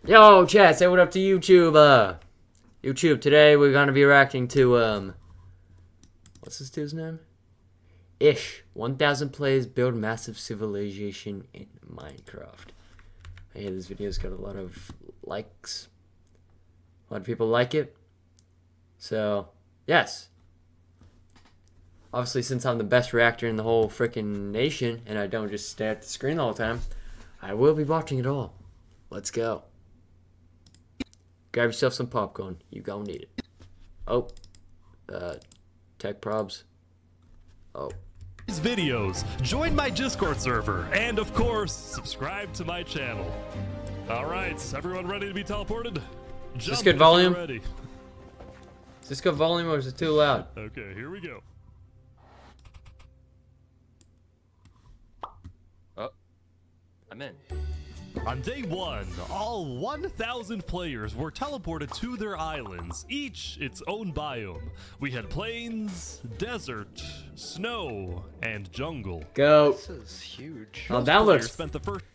Yo, chat, say what up to YouTube. YouTube, today we're gonna be reacting to, what's this dude's name? Ish. 1,000 plays build massive civilization in Minecraft. I hear this video's got a lot of likes. A lot of people like it. So, yes. Obviously, since I'm the best reactor in the whole freaking nation, and I don't just stare at the screen all the time, I will be watching it all. Let's go. Grab yourself some popcorn. You gonna need it. Oh. Tech probs. Oh. These videos, join my Discord server, and of course, subscribe to my channel. Alright, everyone ready to be teleported? Is this good volume? Is this good volume or is it too loud? Okay, here we go. Oh, I'm in. On day 1, all 1,000 players were teleported to their islands, each its own biome. We had plains, desert, snow, and jungle. Go. This is huge. Oh, that looks... Spent the first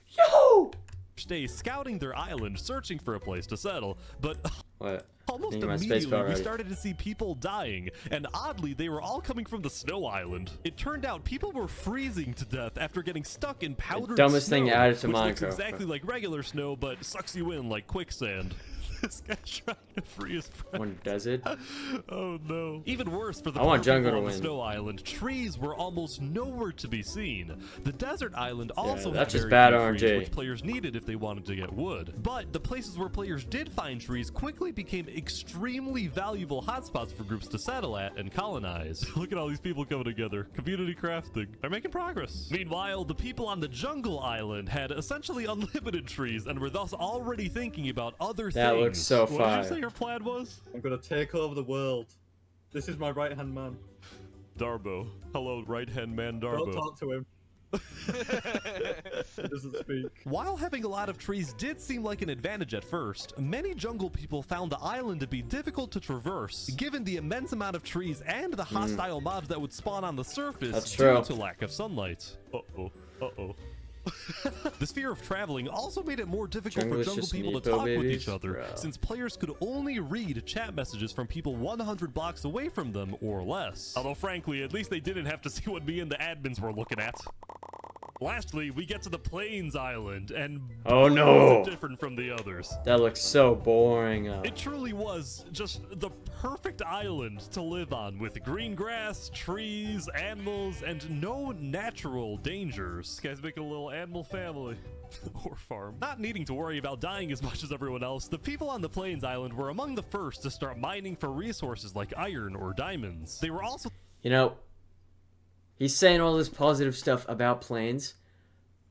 day scouting their island, searching for a place to settle, but What? almost immediately we started to see people dying, and oddly they were all coming from the snow island. It turned out people were freezing to death after getting stuck in powdered Dumbest snow, thing added to which looks Minecraft. exactly like regular snow, but sucks you in like quicksand. This guy's trying to free his friend. One desert. Oh no. Even worse for the I want poor jungle people to on the win. snow island, trees were almost nowhere to be seen. The desert island also had that's just very bad few RNG. trees, which players needed if they wanted to get wood. But the places where players did find trees quickly became extremely valuable hotspots for groups to settle at and colonize. Look at all these people coming together. Community crafting. They're making progress. Meanwhile, the people on the jungle island had essentially unlimited trees and were thus already thinking about other That things. looks so What did fire. you say your plan was? I'm gonna take over the world. This is my right-hand man. Darbo. Hello, right-hand man Don't Darbo. talk to him. He doesn't speak. While having a lot of trees did seem like an advantage at first, many jungle people found the island to be difficult to traverse, given the immense amount of trees and the hostile mobs that would spawn on the surface That's due true. to lack of sunlight. Uh-oh. Uh-oh. This fear of traveling also made it more difficult Jungle for is jungle just people to Nepo talk with babies? each other, Bro. since players could only read chat messages from people 100 blocks away from them or less. Although frankly, at least they didn't have to see what me and the admins were looking at. Lastly, we get to the Plains Island, and Oh, boy, no. was it different from the others. That looks so boring. It truly was just the perfect island to live on, with green grass, trees, animals, and no natural dangers. Guys make a little animal family. Or farm. Not needing to worry about dying as much as everyone else, the people on the Plains Island were among the first to start mining for resources like iron or diamonds. They were also... You know, he's saying all this positive stuff about plains,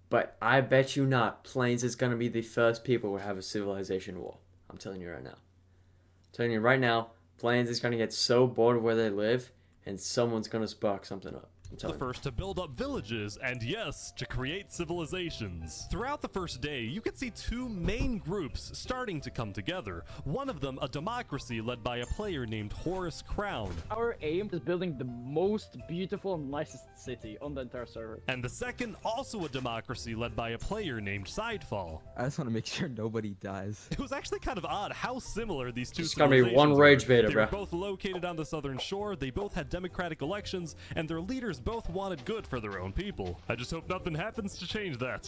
but I bet you not, plains is going to be the first people who have a civilization war. I'm telling you right now. I'm telling you right now, plains is going to get so bored of where they live, and someone's going to spark something up. I'm the telling you. first to build up villages and, yes, to create civilizations. Throughout the first day, you could see two main groups starting to come together. One of them a democracy led by a player named Horus Crown. Our aim is building the most beautiful and nicest city on the entire server. And the second also a democracy led by a player named Sidefall. I just want to make sure nobody dies. It was actually kind of odd how similar these two It's gonna be one civilizations rage are. beta, They bro. were both located on the southern shore, they both had democratic elections, and their leaders both wanted good for their own people. I just hope nothing happens to change that.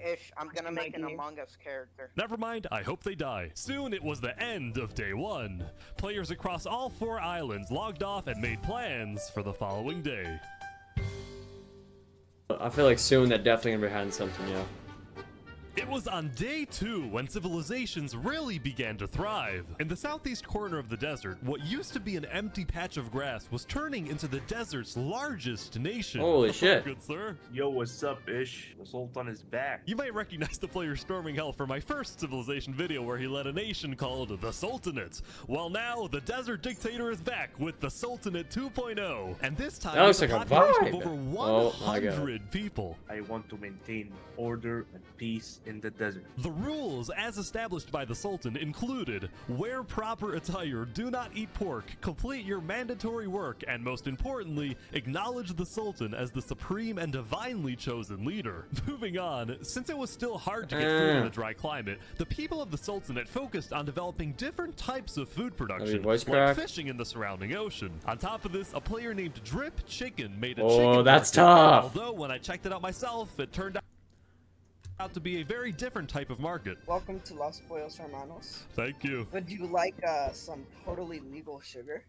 Ish, I'm gonna make an Among Us character. Never mind, I hope they die. Soon it was the end of day 1. Players across all 4 islands logged off and made plans for the following day. I feel like soon they're definitely going to be having something, yeah. It was on day 2 when civilizations really began to thrive. In the southeast corner of the desert, what used to be an empty patch of grass was turning into the desert's largest nation. Holy shit. Good sir. Yo, what's up, Ish? The Sultan is back. You might recognize the player storming hell from my first civilization video where he led a nation called the Sultanate. Well, now the desert dictator is back with the Sultanate 2.0, and this time That looks with a like a population vibe. of over Oh my God. 100 people. I want to maintain order and peace in the desert. The rules, as established by the Sultan, included wear proper attire, do not eat pork, complete your mandatory work, and most importantly, acknowledge the Sultan as the supreme and divinely chosen leader. Moving on, since it was still hard to get food in a dry climate, the people of the Sultanate focused on developing different types of food production, voice like crack? fishing in the surrounding ocean. On top of this, a player named Drip Chicken made a Oh, chicken that's market. tough. Although when I checked it out myself, it turned out to be a very different type of market. Welcome to Los Pollos Hermanos. Thank you. Would you like some totally legal sugar?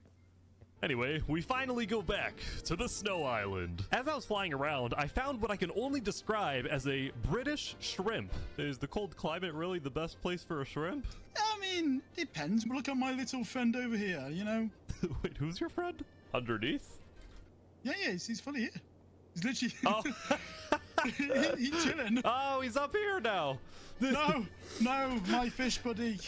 Anyway, we finally go back to the Snow Island. As I was flying around, I found what I can only describe as a British shrimp. Is the cold climate really the best place for a shrimp? I mean, depends. Look at my little friend over here, you know? Wait, who's your friend? Underneath? Yeah, he's fully here. He's literally... Oh. he's chilling. Oh, he's up here now. No, my fish buddy.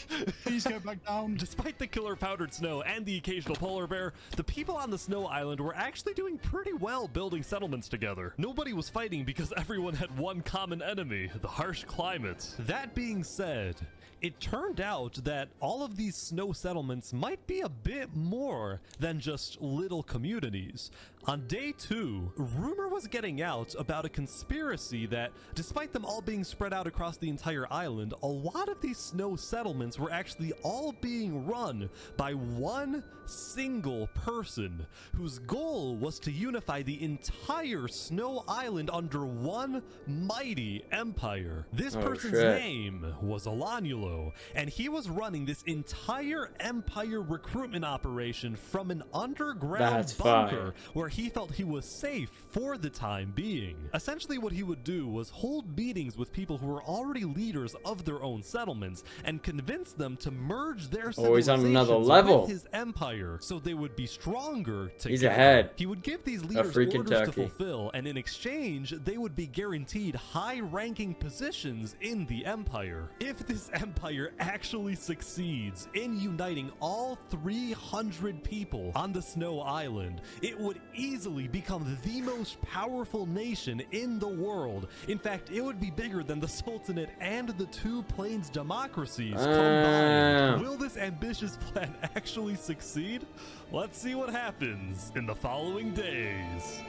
Please go back down. Despite the killer powdered snow and the occasional polar bear, the people on the Snow Island were actually doing pretty well building settlements together. Nobody was fighting because everyone had one common enemy, the harsh climate. That being said, it turned out that all of these snow settlements might be a bit more than just little communities. On day 2, rumor was getting out about a conspiracy that, despite them all being spread out across the entire island, a lot of these snow settlements were actually all being run by one single person whose goal was to unify the entire Snow Island under one mighty empire. This person's name was Alanulo, and he was running this entire empire recruitment operation from an underground bunker where he felt he was safe for the time being. Essentially what he would do was hold meetings with people who were already leaders of their own settlements and convince them to merge their he's on another civilizations level. with his empire so they would be stronger together. He's ahead. He would give these leaders free orders Kentucky. to fulfill, and in exchange they would be guaranteed high-ranking positions in the empire. If this empire actually succeeds in uniting all 300 people on the Snow Island, it would easily become the most powerful nation in the world. In fact, it would be bigger than the Sultanate and the two Plains democracies combined. Will this ambitious plan actually succeed? Let's see what happens in the following days.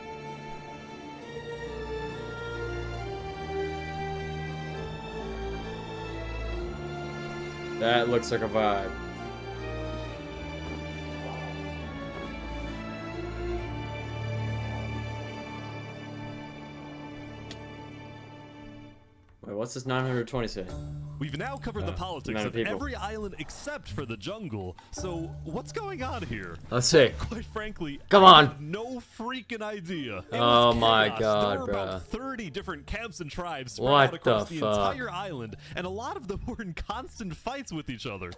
That looks like a vibe. Wait, what's this 920 say? We've now covered the politics amount of of people. every island except for the jungle. So what's going on here? Let's see. Quite frankly, Come I on. have no freaking idea. It Oh was my chaos. God, there were bruh. about 30 different camps and tribes spread What out across the the fuck? entire island, and a lot of them were in constant fights with each other.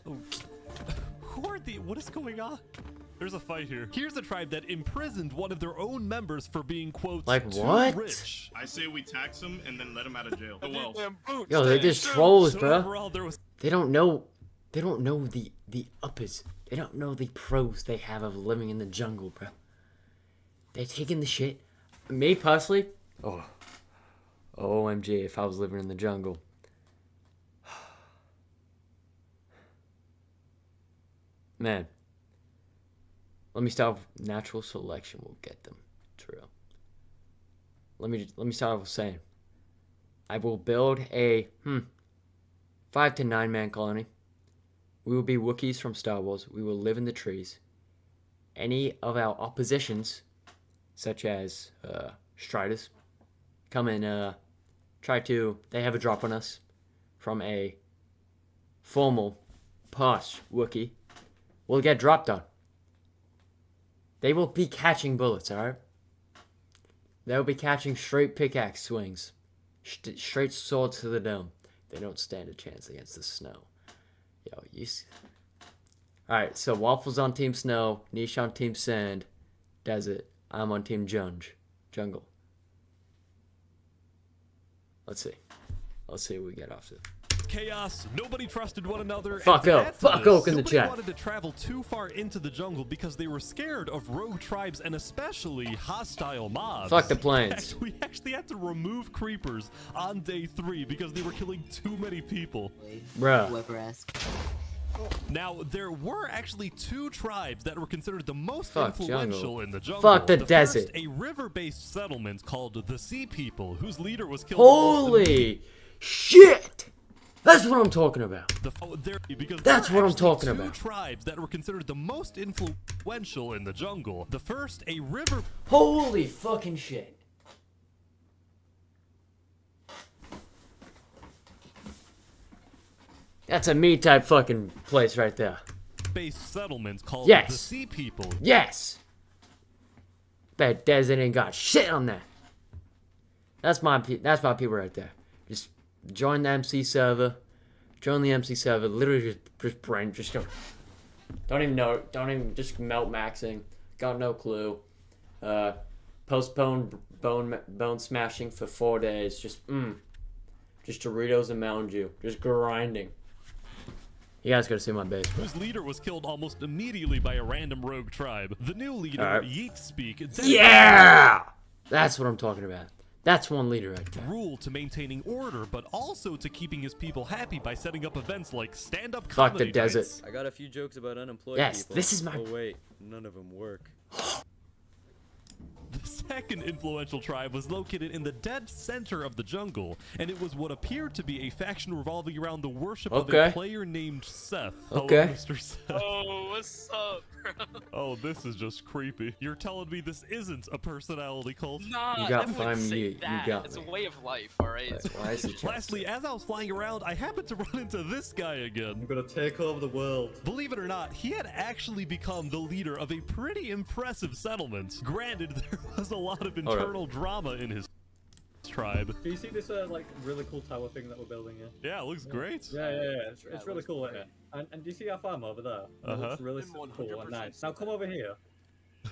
Who are the? What is going on? There's a fight here. Here's a tribe that imprisoned one of their own members for being, quote, Like too what? rich. I say we tax him and then let him out of jail. Oh well. Yo, they're just trolls, So bro. overall, there was They don't know the uppers. They don't know the pros they have of living in the jungle, bro. They're taking the shit. Me personally, OMG, if I was living in the jungle. Man. Let me start with natural selection will get them. True. Let me start off with saying I will build a 5 to 9 man colony. We will be Wookiees from Star Wars. We will live in the trees. Any of our oppositions, such as Striders, come and they have a drop on us from a formal, posh Wookiee, will get dropped on. They will be catching bullets, alright? They'll be catching straight pickaxe swings. Straight swords to the dome. They don't stand a chance against the snow. Yo, Alright, so Waffle's on Team Snow, Niche on Team Sand, Desert. I'm on Team Jungle. Let's see. Let's see what we get off to. chaos. Nobody trusted one another. Fuck and to Oak. add to Fuck this, Oak in the nobody chat. wanted to travel too far into the jungle because they were scared of rogue tribes and especially hostile mobs. Fuck the In plains. fact, we actually had to remove creepers on day 3 because they were killing too many people. Bruh. Whoever asks. Now, there were actually 2 tribes that were considered the most Fuck influential jungle. in the jungle. Fuck the First, desert. a river-based settlement called the Sea People, whose leader was killed. almost Holy shit! That's what I'm talking about. Because That's there were what I'm actually talking 2 about. tribes that were considered the most influential in the jungle. The first, a river. Holy fucking shit. That's a me type fucking place right there. Based settlements called Yes. the Sea People. Yes! That desert ain't got shit on that. That's my people right there. Just join the MC server. Join the MC server. Literally just brain just go. Don't even know. Don't even just melt maxing. Got no clue. Postpone bone smashing for 4 days. Just Doritos and Mountain Dew. Just grinding. You guys gotta see my base, bro. Whose leader was killed almost immediately by a random rogue tribe. The new leader, Alright. Wiizzxy, Yeah! That's what I'm talking about. That's one leader right there. rule to maintaining order, but also to keeping his people happy by setting up events like stand-up Fuck the comedy desert. nights. I got a few jokes about unemployed Yes, people. this is my- Oh wait, none of them work. The second influential tribe was located in the dead center of the jungle, and it was what appeared to be a faction revolving around the worship of Okay. a player named Seth. Okay. Hello, Mr. Seth. Oh, what's up, bro? Oh, this is just creepy. You're telling me this isn't a personality cult? Nah, You got I wouldn't fine, say you that. got It's me. a way of life, alright? Why is he trying to Lastly, say- as I was flying around, I happened to run into this guy again. I'm gonna take over the world. Believe it or not, he had actually become the leader of a pretty impressive settlement. Granted, there was a lot of up. internal drama in his tribe. Do you see this like really cool tower thing that we're building here? Yeah, it looks great. Yeah. It's Yeah, it really looks cool, great. isn't it? And do you see our farm over there? It Uh-huh. looks really I'm cool 100% and nice. see Now come over here.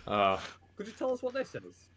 Oh. Could you tell us what this is?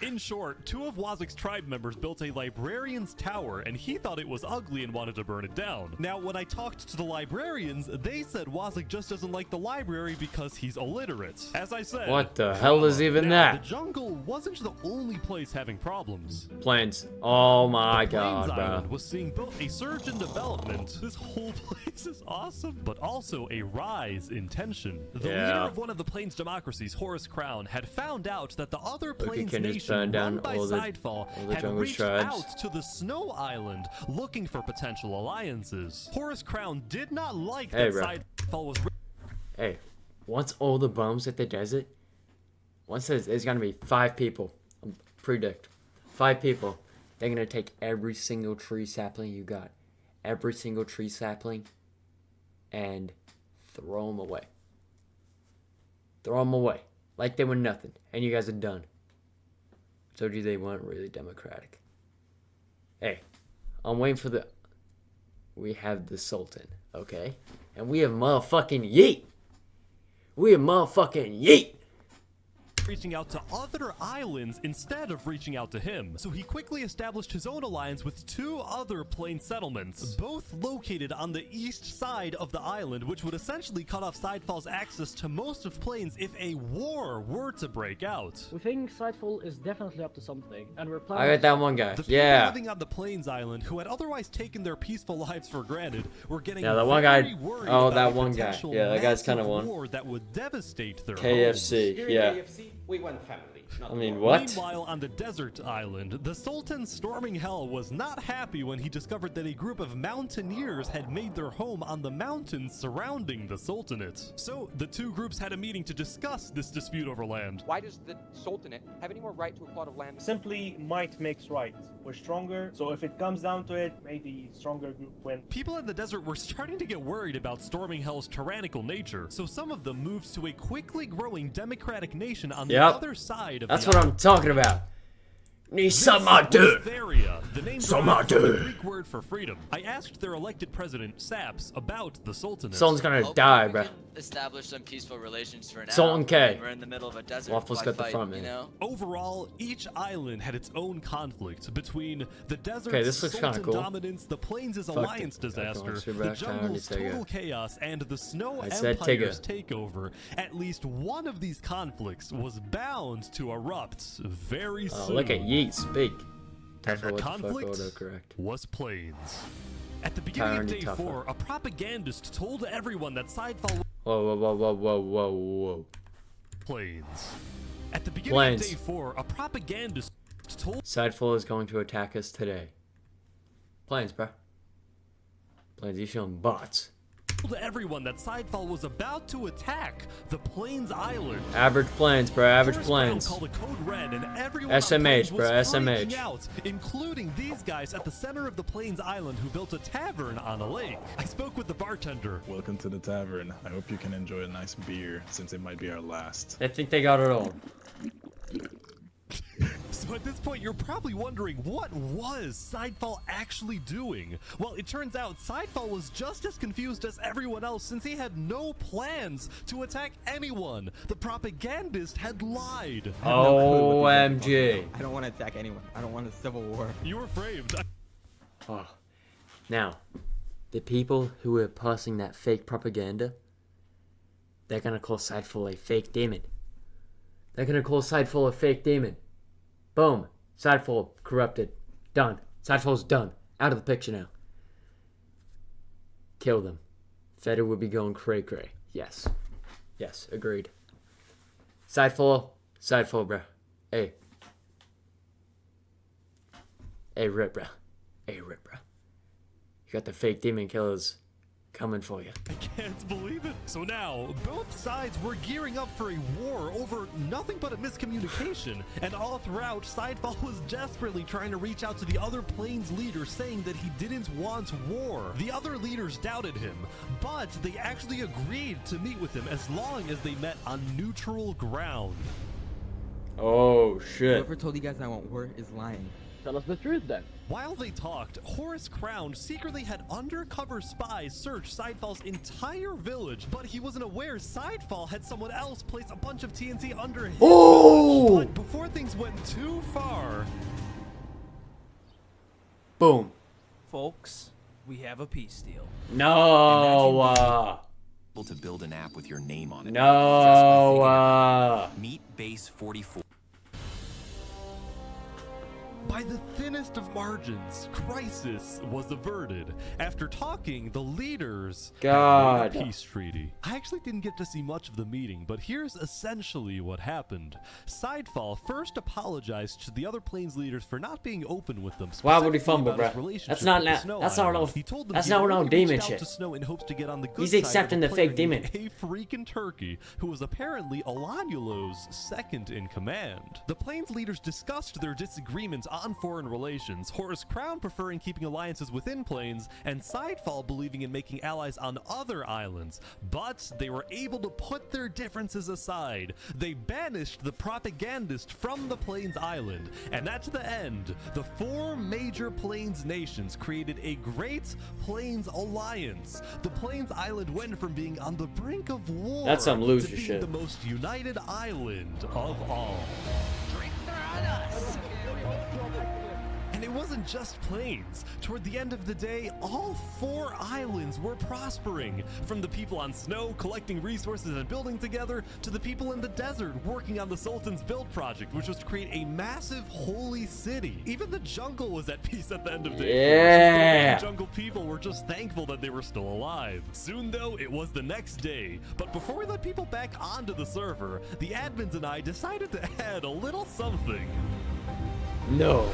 In short, 2 of Wiizzxy's tribe members built a librarian's tower, and he thought it was ugly and wanted to burn it down. Now, when I talked to the librarians, they said Wiizzxy just doesn't like the library because he's illiterate. As I said, What the hell is even now, that? The jungle wasn't the only place having problems. Planes. Oh my Plains god, Island bro. was seeing both a surge in development. This whole place is awesome, but also a rise in tension. The Yeah. leader of one of the Plains democracies, Horace Crown, had found out that the other Okay, Plains can just nation burn down run by all the Sidefall jungle had reached tribes. out to the Snow Island looking for potential alliances. Horace Crown did not like Hey, that bro. Sidefall was Hey, once all the bums hit the desert, once there's gonna be 5 people. Predict. 5 people. They're gonna take every single tree sapling you got. Every single tree sapling. And throw them away. Throw them away. Like they were nothing. And you guys are done. Told you they weren't really democratic. Hey, I'm waiting for the... We have the Sultan, okay? And we have motherfucking Yeet! We have motherfucking Yeet! reaching out to other islands instead of reaching out to him. So he quickly established his own alliance with 2 other plain settlements, both located on the east side of the island, which would essentially cut off Sidefall's access to most of Plains if a war were to break out. We think Sidefall is definitely up to something, and we're I planning. got that one guy. The people Yeah. living on the Plains Island, who had otherwise taken their peaceful lives for granted, were getting Yeah, that one guy- very worried oh, about that a one guy. potential Yeah, that guy's kinda massive one. war that would devastate their homes. KFC. Yeah. we want family. I mean, what? Meanwhile, on the desert island, the Sultan storming hell was not happy when he discovered that a group of mountaineers had made their home on the mountains surrounding the Sultanate. So, the 2 groups had a meeting to discuss this dispute over land. Why does the Sultanate have any more right to a plot of land? Simply, might makes right. We're stronger, so if it comes down to it, may the stronger group win. People in the desert were starting to get worried about storming hell's tyrannical nature, so some of them moved to a quickly growing democratic nation on the Yep. other side of That's the what I'm talking about. Need somebody. Varia, the name Somebody. derived from the Greek word for freedom. I asked their elected president, Saps, about the Sultanate. Sultan's gonna Hopefully die, we bro. can establish some peaceful relations for now. Sultan K. I mean, we're in the middle of a desert. Waffles Why got the fight, front, you man. know? Overall, each island had its own conflict between the desert's this looks kinda Sultan cool. dominance, the plains' Fuck alliance it. disaster, Don't the back, jungle's I already total said chaos, and the snow I said empire's takeover. At least one of these conflicts was bound to erupt very Oh, soon. look at Yeet speak. And Tougher, the what the fuck, conflict autocorrect. was plains. At the beginning of Tyranny day tougher. 4, a propagandist told everyone that Sidefall Whoa, whoa, whoa, whoa, whoa, whoa, whoa. plains. At the beginning Plains. of day 4, a propagandist told Sideful is going to attack us today. Plains, bro. Plains, you showing bots. everyone that Sidefall was about to attack the Plains Island. Average plains, bro. Average Forest Brown plains. called a code red, and everyone on SMH, Plains bro, was SMH. freaking out, including these guys at the center of the Plains Island who built a tavern on a lake. I spoke with the bartender. Welcome to the tavern. I hope you can enjoy a nice beer, since it might be our last. I think they got it all. So at this point, you're probably wondering, what was Sidefall actually doing? Well, it turns out Sidefall was just as confused as everyone else since he had no plans to attack anyone. The propagandist had lied. OMG. I don't want to attack anyone. I don't want a civil war. You were framed. Oh. Now, the people who are passing that fake propaganda, they're gonna call Sidefall a fake demon. They're gonna call Sidefall a fake demon. Boom. Sidefall corrupted. Done. Sidefall's done. Out of the picture now. Kill them. Feder would be going cray cray. Yes. Yes, agreed. Sidefall. Sidefall, bruh. Hey. Hey, rip, bruh. Hey, rip, bruh. You got the fake demon killers coming for you. I can't believe it. So now, both sides were gearing up for a war over nothing but a miscommunication. And all throughout, Sidefall was desperately trying to reach out to the other Plains leaders saying that he didn't want war. The other leaders doubted him, but they actually agreed to meet with him as long as they met on neutral ground. Oh, shit. Whoever told you guys I want war is lying. Tell us the truth then. While they talked, Horace Crown secretly had undercover spies search Sidefall's entire village, but he wasn't aware Sidefall had someone else place a bunch of TNT under his village. But before things went too far... Boom. Folks, we have a peace deal. No. To build an app with your name on it. No. Meet Base 44. By the thinnest of margins, crisis was averted. After talking, the leaders had made a peace treaty. I actually didn't get to see much of the meeting, but here's essentially what happened. Sidefall first apologized to the other Plains leaders for not being open with them. Why would he fumble, bro? That's not no demon shit. He's accepting the fake demon. A freaking turkey who was apparently Alanulo's second in command. The Plains leaders discussed their disagreements on foreign relations, Horace Crown preferring keeping alliances within Plains, and Sidefall believing in making allies on other islands. But they were able to put their differences aside. They banished the propagandist from the Plains Island, and at the end, the four major Plains nations created a Great Plains Alliance. The Plains Island went from being on the brink of war That's some to loser being shit. the most united island of all. And it wasn't just Plains. Toward the end of the day, all four islands were prospering. From the people on snow collecting resources and building together, to the people in the desert working on the Sultan's build project, which was to create a massive holy city. Even the jungle was at peace at the end of day. Yeah. The jungle people were just thankful that they were still alive. Soon though, it was the next day. But before we let people back onto the server, the admins and I decided to add a little something. No.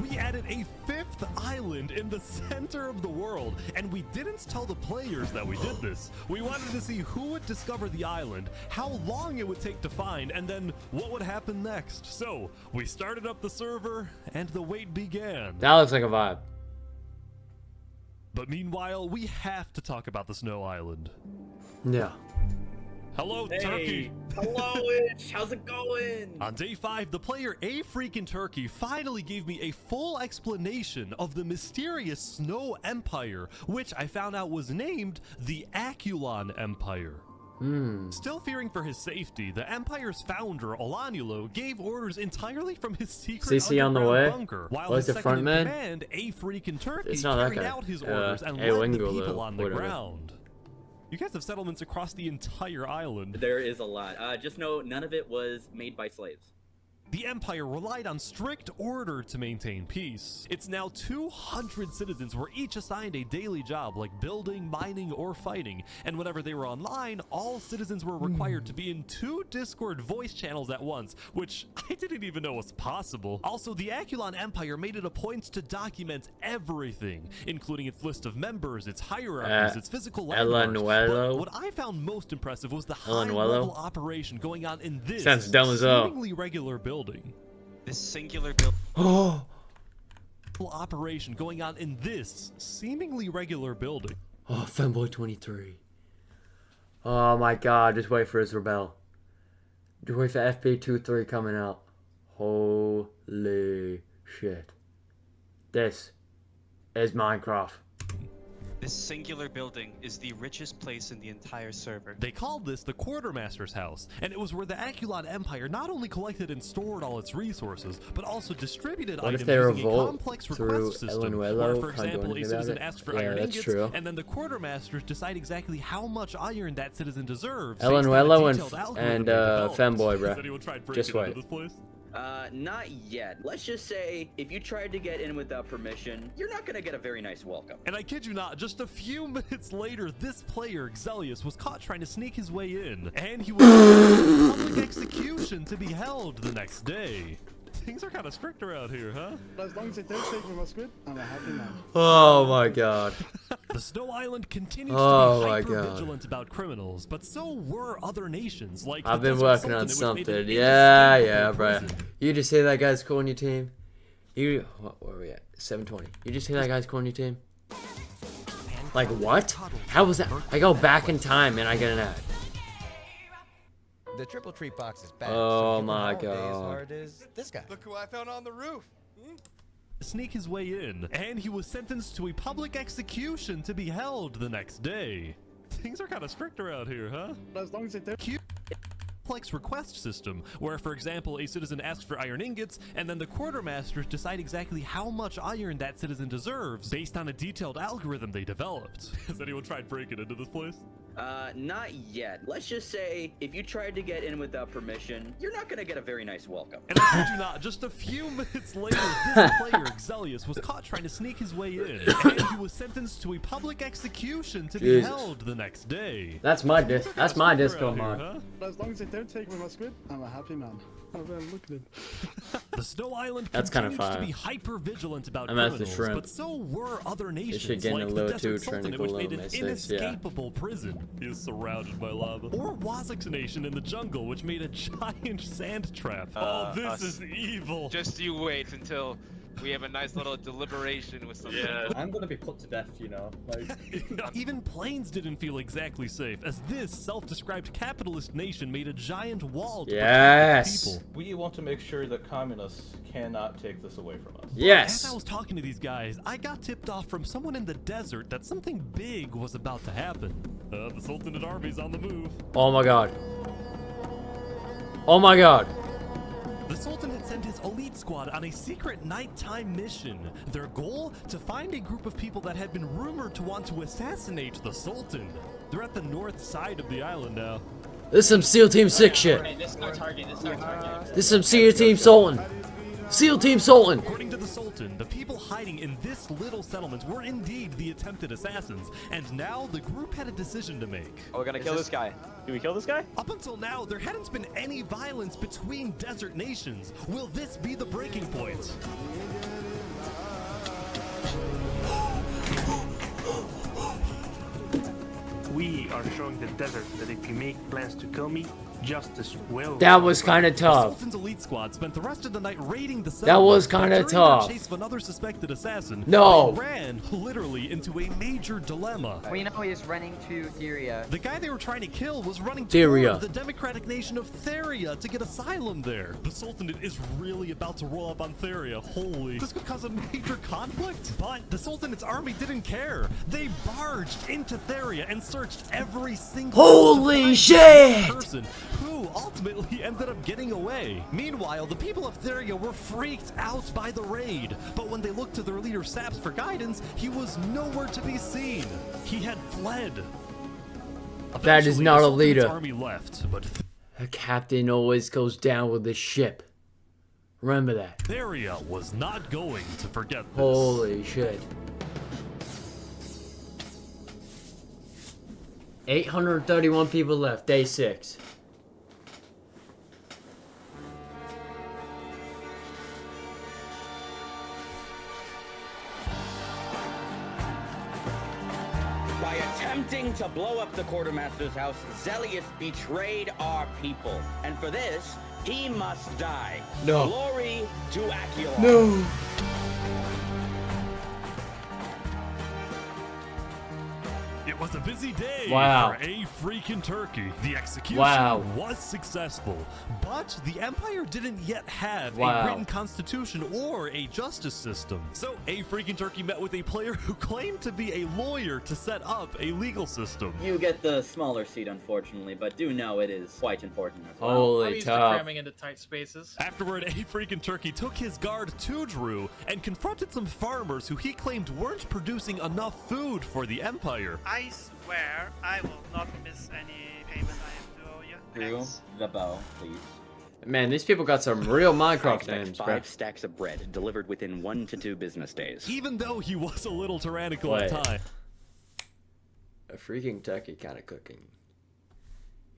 We added a fifth island in the center of the world, and we didn't tell the players that we did this. We wanted to see who would discover the island, how long it would take to find, and then what would happen next. So, we started up the server, and the wait began. That looks like a vibe. But meanwhile, we have to talk about the Snow Island. Yeah. Hello, Hey, Turkey. hello, Ish. How's it going? On day 5, the player A Freakin' Turkey finally gave me a full explanation of the mysterious Snow Empire, which I found out was named the Aculon Empire. Still fearing for his safety, the Empire's founder, Olanulo, gave orders entirely from his secret CC on the underground way? bunker, while Where's his the second front in man? command, A Freakin' Turkey, It's not that carried guy. out his orders and A led the Wingo, people on the whatever. ground. You guys have settlements across the entire island. There is a lot. Just know none of it was made by slaves. The Empire relied on strict order to maintain peace. It's now 200 citizens were each assigned a daily job like building, mining, or fighting, and whenever they were online, all citizens were required to be in 2 Discord voice channels at once, which I didn't even know was possible. Also, the Aculon Empire made it a point to document everything, including its list of members, its hierarchies, its physical landmarks. But what I found most impressive was the high-level operation going on in this Sounds dumb as hell. seemingly regular building. This singular build. Oh. Operation going on in this seemingly regular building. Oh, Femboy 23. Oh my god, just wait for his rebel. Just wait for FB23 coming out. Holy shit. This is Minecraft. This singular building is the richest place in the entire server. They called this the Quartermaster's House, and it was where the Aculon Empire not only collected and stored all its resources, but also distributed What items if they using a revolt complex through request system, Elenuelo? where, for Can't do example, a anything about citizen it? asks for Yeah, iron that's ingots, true. and then the Quartermasters decide exactly how much iron that citizen deserves. Elenuelo and Femboy, bro. Just wait. Not yet. Let's just say, if you tried to get in without permission, you're not gonna get a very nice welcome. And I kid you not, just a few minutes later, this player, Xelius, was caught trying to sneak his way in, and he was sentenced to public execution to be held the next day. Things are kind of strict around here, huh? As long as they don't take me my squid, I'm a happy man. Oh my god. The Snow Island continues Oh to my be God. hyper-vigilant about criminals, but so were other nations, like I've the been Desert working on Sultanate, which made something. an Yeah, inescapable bro. prison. You just say that guy's cool on your team. Where are we at? 720. You just say that guy's cool on your team? Like what? How was that? I go back in time and I get an ad. The triple treat box is back. Oh so my you can God. as hard as this guy. Look who I found on the roof. Sneak his way in, and he was sentenced to a public execution to be held the next day. Things are kind of strict around here, huh? As long as they don't. Complex request system, where, for example, a citizen asks for iron ingots, and then the quartermasters decide exactly how much iron that citizen deserves based on a detailed algorithm they developed. Has anyone tried breaking into this place? Not yet. Let's just say, if you tried to get in without permission, you're not gonna get a very nice welcome. And I kid you not, just a few minutes later, this player, Xelius, was caught trying to sneak his way in, and he was sentenced to a public execution to be Jesus. held the next day. That's my Discord mod. Huh? As long as they don't take me my squid, I'm a happy man. Oh man, look at him. The Snow Island That's kinda continues to fire. be hyper-vigilant about I'm at the criminals, shrimp. but so were other nations, should get in like a the low Desert too, trying to Sultanate, go which low made an my six, yeah. inescapable prison. He is surrounded by lava. Or Wiizzxy Nation in the jungle, which made a giant sand trap. Oh, this is evil. Just you wait until we have a nice little deliberation with something. Yeah, I'm gonna be put to death, you know. Like, Even planes didn't feel exactly safe, as this self-described capitalist nation made a giant wall to protect its people. we want to make sure that communists cannot take this away from us. As I was talking to these guys, I got tipped off from someone in the desert that something big was about to happen. The Sultanate army's on the move. Oh my god. Oh my god. The Sultan had sent his elite squad on a secret nighttime mission. Their goal? To find a group of people that had been rumored to want to assassinate the Sultan. They're at the north side of the island now. This is some SEAL Team 6 shit. This is our target. This is our target. This is some SEAL Team Sultan. SEAL Team Sultan. According to the Sultan, the people hiding in this little settlement were indeed the attempted assassins, and now the group had a decision to make. Oh, we're gonna kill this guy. Do we kill this guy? Up until now, there hadn't been any violence between desert nations. Will this be the breaking point? We are showing the desert that if you make plans to kill me, justice will. That was kind of The tough. Sultan's elite squad spent the rest of the night raiding the That was settlement, kinda but during their tough. chase of another suspected assassin, No. they ran literally into a major dilemma. We know he's running to Theria. The guy they were trying to kill was running Theria. toward the democratic nation of Theria to get asylum there. The Sultan is really about to roll up on Theria. Holy. This could cause a major conflict. But the Sultan's army didn't care. They barged into Theria and searched every single Holy shit! person who ultimately ended up getting away. Meanwhile, the people of Theria were freaked out by the raid. But when they looked to their leader Saps for guidance, he was nowhere to be seen. He had fled. That is not a Eventually, the Sultan's leader. army left, but A captain always goes down with the ship. Remember that. Theria was not going to forget this. Holy shit. 831 people left, day 6. By attempting to blow up the quartermaster's house, Zelius betrayed our people. And for this, he must die. No. Glory to Aquila. No. It was a busy day Wow. for a freaking Turkey. The execution Wow. was successful, but the empire didn't yet have Wow. a written constitution or a justice system. So a freaking Turkey met with a player who claimed to be a lawyer to set up a legal system. You get the smaller seat, unfortunately, but do know it is quite important as well. Holy tough. Cramming into tight spaces. Afterward, a freaking Turkey took his guard to Drew and confronted some farmers who he claimed weren't producing enough food for the empire. I swear I will not miss any payment I have to owe you. Drew, the bow, please. Man, these people got some real I Minecraft expect names, 5 bro. stacks of bread delivered within 1 to 2 business days. Even though he was a little tyrannical Wait. at times. A freaking turkey kind of cooking.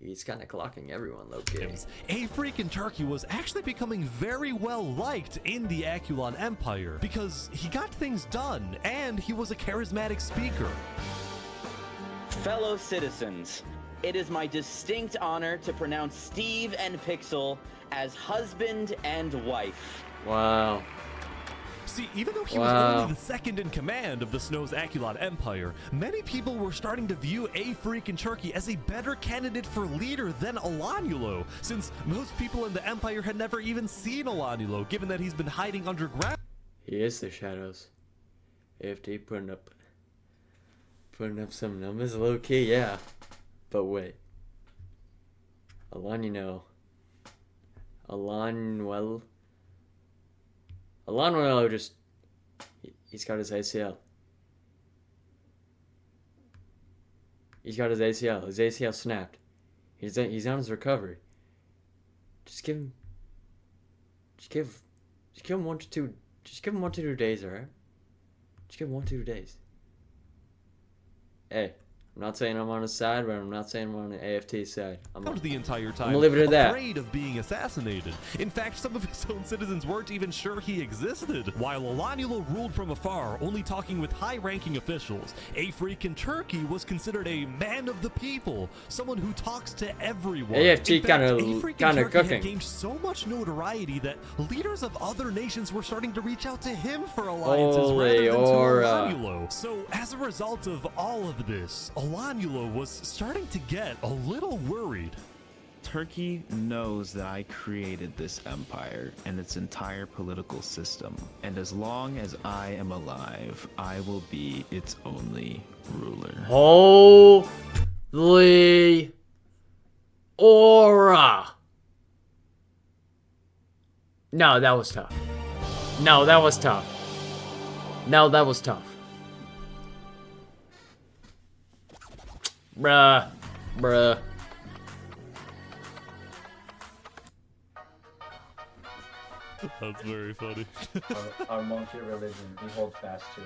He's kind of clocking everyone, low-key. A freaking Turkey was actually becoming very well liked in the Aculon Empire because he got things done and he was a charismatic speaker. Fellow citizens, it is my distinct honor to pronounce Steve and Pixel as husband and wife. Wow. See, even though he Wow. was only the second in command of the Snow's Aculon Empire, many people were starting to view a freaking Turkey as a better candidate for leader than Alanulo, since most people in the Empire had never even seen Alanulo, given that he's been hiding underground. He is the shadows. AFT putting up some numbers, low-key, yeah. But wait. Alanulo just... He's got his ACL. He's got his ACL. His ACL snapped. He's on his recovery. Just give him 1 to 2. Just give him 1 to 2 days, alright? Just give him 1 to 2 days. Hey, I'm not saying I'm on his side, but I'm not saying I'm on the AFT side. The entire time, I'm gonna leave it at that. afraid of being assassinated. In fact, some of his own citizens weren't even sure he existed. While Alanulo ruled from afar, only talking with high-ranking officials, a freaking Turkey was considered a man of the people, someone who talks to everyone. AFT In fact, kinda a freaking cooking. Turkey had gained so much notoriety that leaders of other nations were starting to reach out to him for alliances Holy rather than aura. to Alanulo. So, as a result of all of this, Alanulo was starting to get a little worried. Turkey knows that I created this empire and its entire political system, and as long as I am alive, I will be its only ruler. Holy aura. No, that was tough. No, that was tough. No, that was tough. Bruh. That's very funny. Our monkey religion, we hold fast to.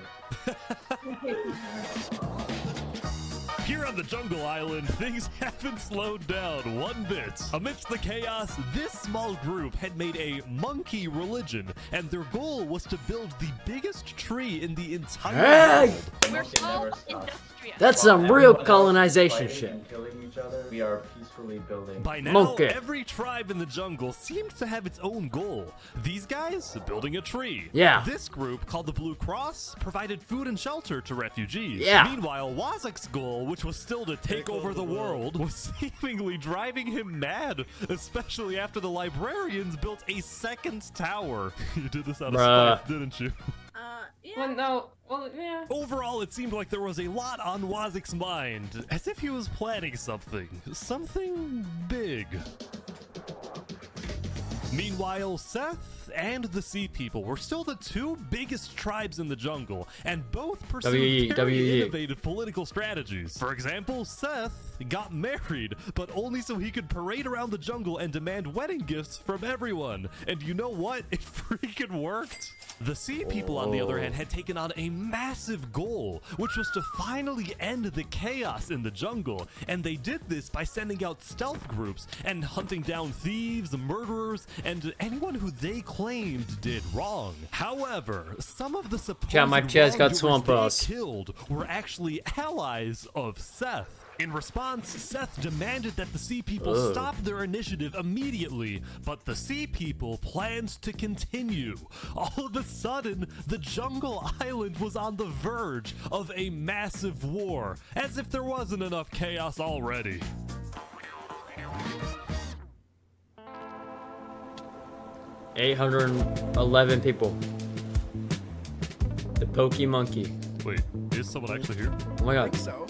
Here on the Jungle Island, things haven't slowed down one bit. Amidst the chaos, this small group had made a monkey religion, and their goal was to build the biggest tree in the entire world. We're so industrious. That's some real colonization shit. Killing each other, we are peacefully building. By now, Monkey. every tribe in the jungle seems to have its own goal. These guys, building a tree. Yeah. This group, called the Blue Cross, provided food and shelter to refugees. Yeah. Meanwhile, Wiizzx's goal, which was still to take over the world, was seemingly driving him mad, especially after the librarians built a second tower. You did this out of spite, didn't you? Yeah. Well, no. Well, yeah. Overall, it seemed like there was a lot on Wiizzx's mind, as if he was planning something. Something big. Meanwhile, Seth and the Sea People were still the two biggest tribes in the jungle, and both pursued very innovative political strategies. For example, Seth got married, but only so he could parade around the jungle and demand wedding gifts from everyone. And you know what? It freaking worked. The Sea People, on the other hand, had taken on a massive goal, which was to finally end the chaos in the jungle. And they did this by sending out stealth groups and hunting down thieves, murderers, and anyone who they claimed did wrong. However, some of the supposed wrongdoers they killed were actually allies of Seth. In response, Seth demanded that the Sea People stop their initiative immediately, but the Sea People planned to continue. All of a sudden, the Jungle Island was on the verge of a massive war, as if there wasn't enough chaos already. $811 people. The Pokey Monkey. Wait, is someone actually here? Oh my god. I think so.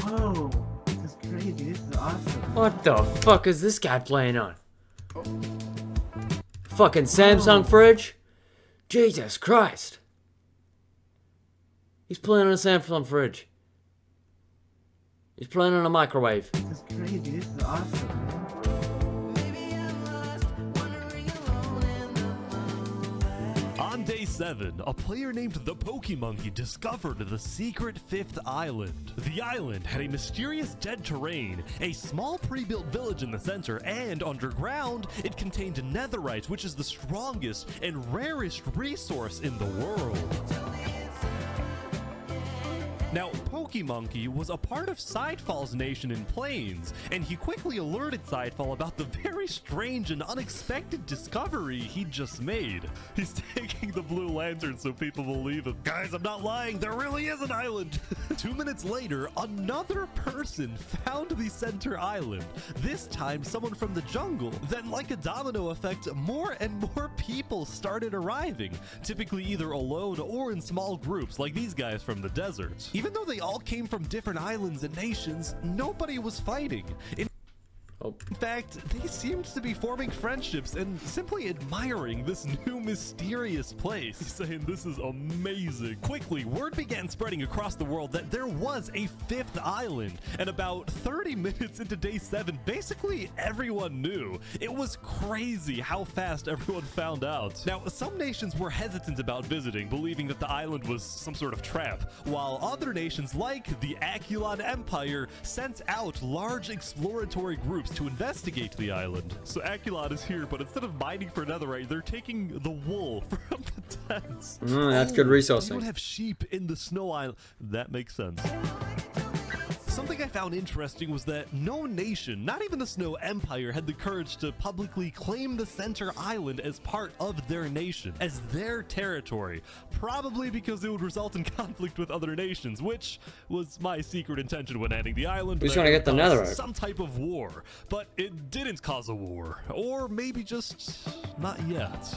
Whoa, this is crazy. This is awesome. What the fuck is this guy playing on? Fucking Samsung fridge? Jesus Christ. He's playing on a Samsung fridge. He's playing on a microwave. This is crazy. This is awesome, man. On day 7, a player named the Pokemonkey discovered the secret 5th island. The island had a mysterious dead terrain, a small pre-built village in the center, and underground, it contained netherite, which is the strongest and rarest resource in the world. Now, Pokemonkey was a part of Sidefall's nation in Plains, and he quickly alerted Sidefall about the very strange and unexpected discovery he'd just made. He's taking the blue lantern so people believe him. Guys, I'm not lying, there really is an island! 2 minutes later, another person found the center island. This time, someone from the jungle. Then, like a domino effect, more and more people started arriving, typically either alone or in small groups, like these guys from the desert. Even though they all came from different islands and nations, nobody was fighting. In fact, they seemed to be forming friendships and simply admiring this new mysterious place. He's saying this is amazing. Quickly, word began spreading across the world that there was a 5th island, and about 30 minutes into day 7, basically everyone knew. It was crazy how fast everyone found out. Now, some nations were hesitant about visiting, believing that the island was some sort of trap, while other nations like the Aculon Empire sent out large exploratory groups to investigate the island. So Aculon is here, but instead of mining for netherite, they're taking the wool from the tents. That's good resourcing. You don't have sheep in the snow island. That makes sense. Something I found interesting was that no nation, not even the Snow Empire, had the courage to publicly claim the center island as part of their nation, as their territory, probably because it would result in conflict with other nations, which was my secret intention when adding the island. Who's trying to get the netherite? Some type of war, but it didn't cause a war, or maybe just not yet.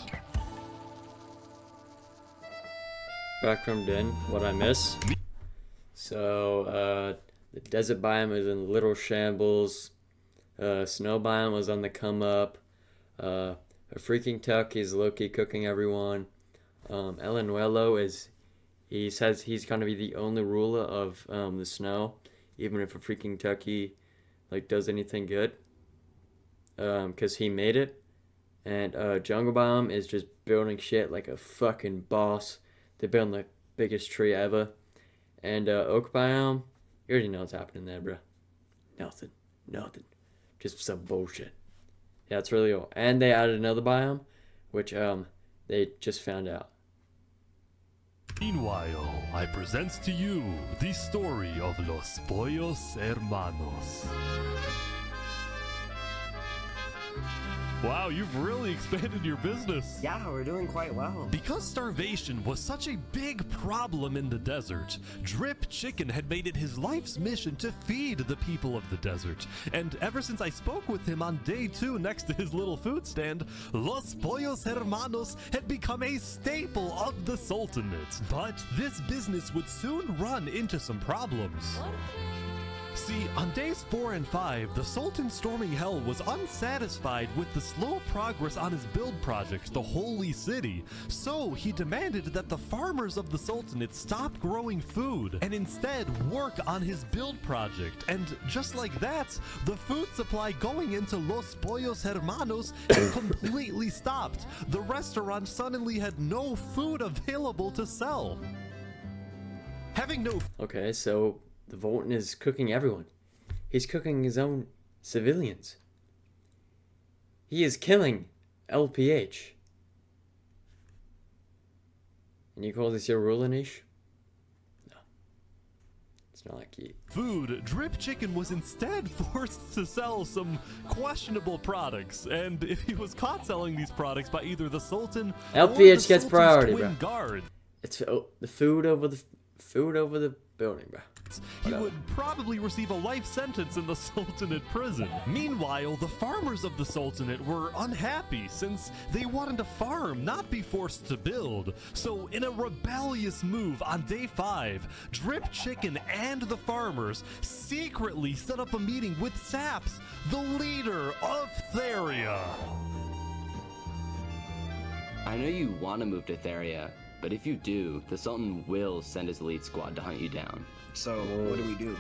Back from Den, what I miss? So, the desert biome was in little shambles. Snow biome was on the come up. A freaking Tuck is low-key cooking everyone. El Anuelo he says he's gonna be the only ruler of the snow, even if a freaking Tucky like does anything good. 'Cause he made it. And Jungle Biome is just building shit like a fucking boss. They're building the biggest tree ever. And Oak Biome, you already know what's happening there, bro. Nothing. Just some bullshit. Yeah, it's really old. And they added another biome, which they just found out. Meanwhile, I present to you the story of Los Pollos Hermanos. Wow, you've really expanded your business. Yeah, we're doing quite well. Because starvation was such a big problem in the desert, Drip Chicken had made it his life's mission to feed the people of the desert. And ever since I spoke with him on day 2 next to his little food stand, Los Pollos Hermanos had become a staple of the Sultanate. But this business would soon run into some problems. See, on days 4 and 5, the Sultan storming hell was unsatisfied with the slow progress on his build project, the Holy City. So he demanded that the farmers of the Sultanate stop growing food and instead work on his build project. And just like that, the food supply going into Los Pollos Hermanos had completely stopped. The restaurant suddenly had no food available to sell. Having no... Okay, so the Voltan is cooking everyone. He's cooking his own civilians. He is killing LPH. And you call this your ruler niche? No. It's not like you. Food, Drip Chicken was instead forced to sell some questionable products. And if he was caught selling these products by either the Sultan or LPH the gets Sultan's priority, twin bro. guard, It's the food over the building, bro. he would probably receive a life sentence in the Sultanate prison. Meanwhile, the farmers of the Sultanate were unhappy since they wanted to farm, not be forced to build. So in a rebellious move on day 5, Drip Chicken and the farmers secretly set up a meeting with Saps, the leader of Theria. I know you want to move to Theria, but if you do, the Sultan will send his elite squad to hunt you down. So, what do we do?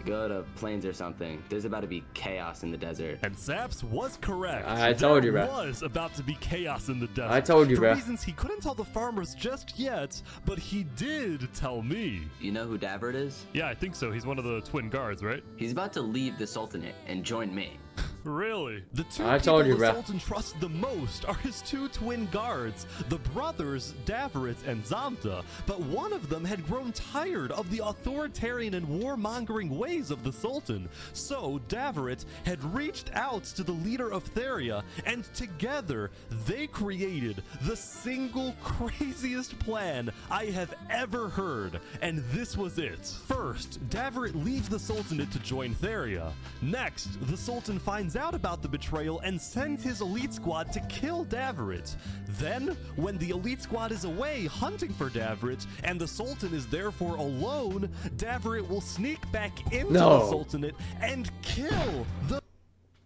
Go to Plains or something. There's about to be chaos in the desert. And Saps was correct. I told you, bro. There was about to be chaos in the desert. I told you, For bro. reasons he couldn't tell the farmers just yet, but he did tell me. You know who Davert is? Yeah, I think so. He's one of the twin guards, right? He's about to leave the Sultanate and join me. Really? The two I people told you, the bro. Sultan trusts the most are his 2 twin guards, the brothers Daveret and Zamta, but one of them had grown tired of the authoritarian and warmongering ways of the Sultan. So Daveret had reached out to the leader of Theria, and together they created the single craziest plan I have ever heard, and this was it. First, Daveret leaves the Sultanate to join Theria. Next, the Sultan finds out about the betrayal and sends his elite squad to kill Daveret. Then, when the elite squad is away hunting for Daveret and the Sultan is therefore alone, Daveret will sneak back into the Sultanate and kill the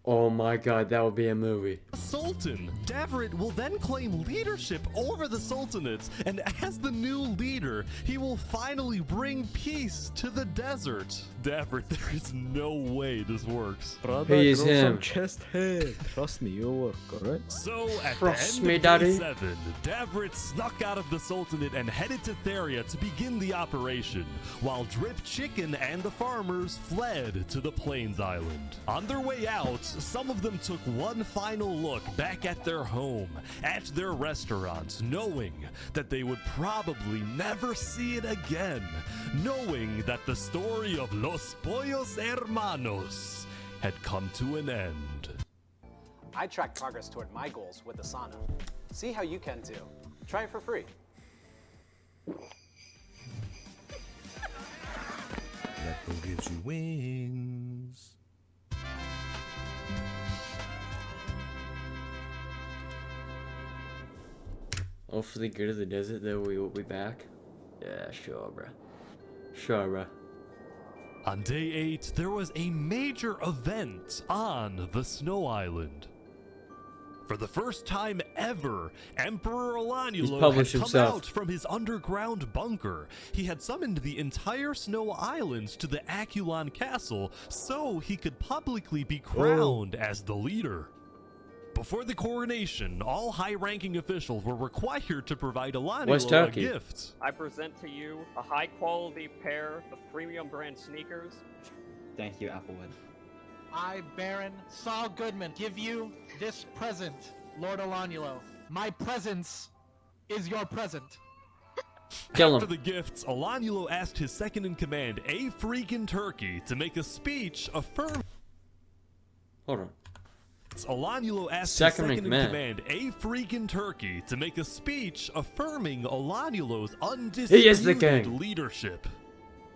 Oh my god, that would be a movie. Sultan. Daveret will then claim leadership over the Sultanate, and as the new leader, he will finally bring peace to the desert. Daveret, there is no way this works. Brother, He's grow some him. chest hair. Trust me, you'll work, alright? So at Trust the me, end of daddy. day 7, Daveret snuck out of the Sultanate and headed to Theria to begin the operation, while Drip Chicken and the farmers fled to the Plains Island. On their way out, some of them took one final look back at their home, at their restaurant, knowing that they would probably never see it again, knowing that the story of Los Pollos Hermanos had come to an end. I track progress toward my goals with Asana. See how you can too. Try it for free. That gives you wings. Hopefully, go to the desert, though we will be back. Yeah, sure, bro. Sure, bro. On day 8, there was a major event on the Snow Island. For the first time ever, Emperor Alanulo had published come himself. out from his underground bunker. He had summoned the entire Snow Island to the Aculon Castle so he could publicly be crowned as the leader. Before the coronation, all high-ranking officials were required to provide West Alaniolo a Turkey. gift. I present to you a high-quality pair of premium brand sneakers. Thank you, Applewood. I, Baron Saul Goodman, give you this present, Lord Olanulo. My presence is your present. Kill After him. the gifts, Olanulo asked his second-in-command, A Freakin' Turkey, to make a speech affirming... Hold on. Olanulo asked Second his in second-in-command, A Freakin' Turkey, to make a speech affirming Olanulo's He is the undisputed king. leadership.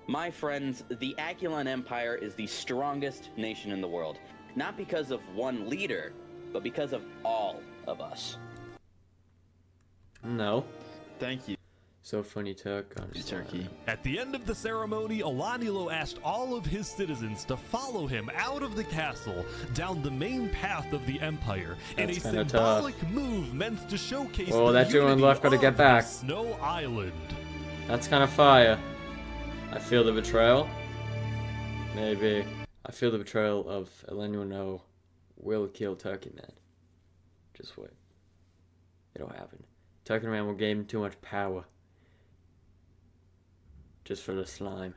My friends, the Aculan Empire is the strongest nation in the world. Not because of one leader, but because of all of us. No. Thank you. So funny, Turk. Turkey. At the end of the ceremony, Olanulo asked all of his citizens to follow him out of the castle, down the main path of the empire, in a That's kinda symbolic move meant to showcase Oh, the that dude on the unity left gotta of get back. the Snow Island. That's kind of fire. I feel the betrayal. Maybe. I feel the betrayal of Olanulo will kill Turkey Man. Just wait. It'll happen. Turkey Man will gain too much power. Just for the slime.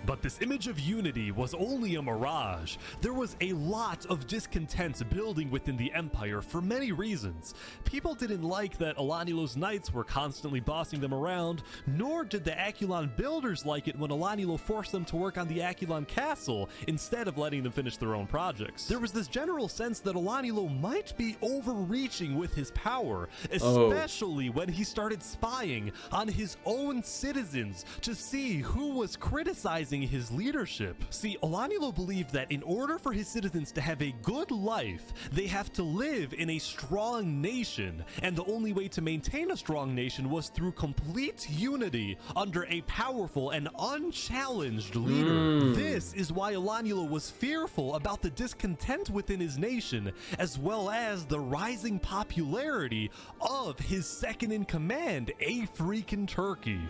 But this image of unity was only a mirage. There was a lot of discontent building within the Empire for many reasons. People didn't like that Olanulo's knights were constantly bossing them around, nor did the Aculan builders like it when Olanulo forced them to work on the Aculan castle instead of letting them finish their own projects. There was this general sense that Olanulo might be overreaching with his power, especially when he started spying on his own citizens to see who was criticizing his leadership. See, Olanulo believed that in order for his citizens to have a good life, they have to live in a strong nation, and the only way to maintain a strong nation was through complete unity under a powerful and unchallenged leader. This is why Olanulo was fearful about the discontent within his nation, as well as the rising popularity of his second-in-command, A Freakin' Turkey.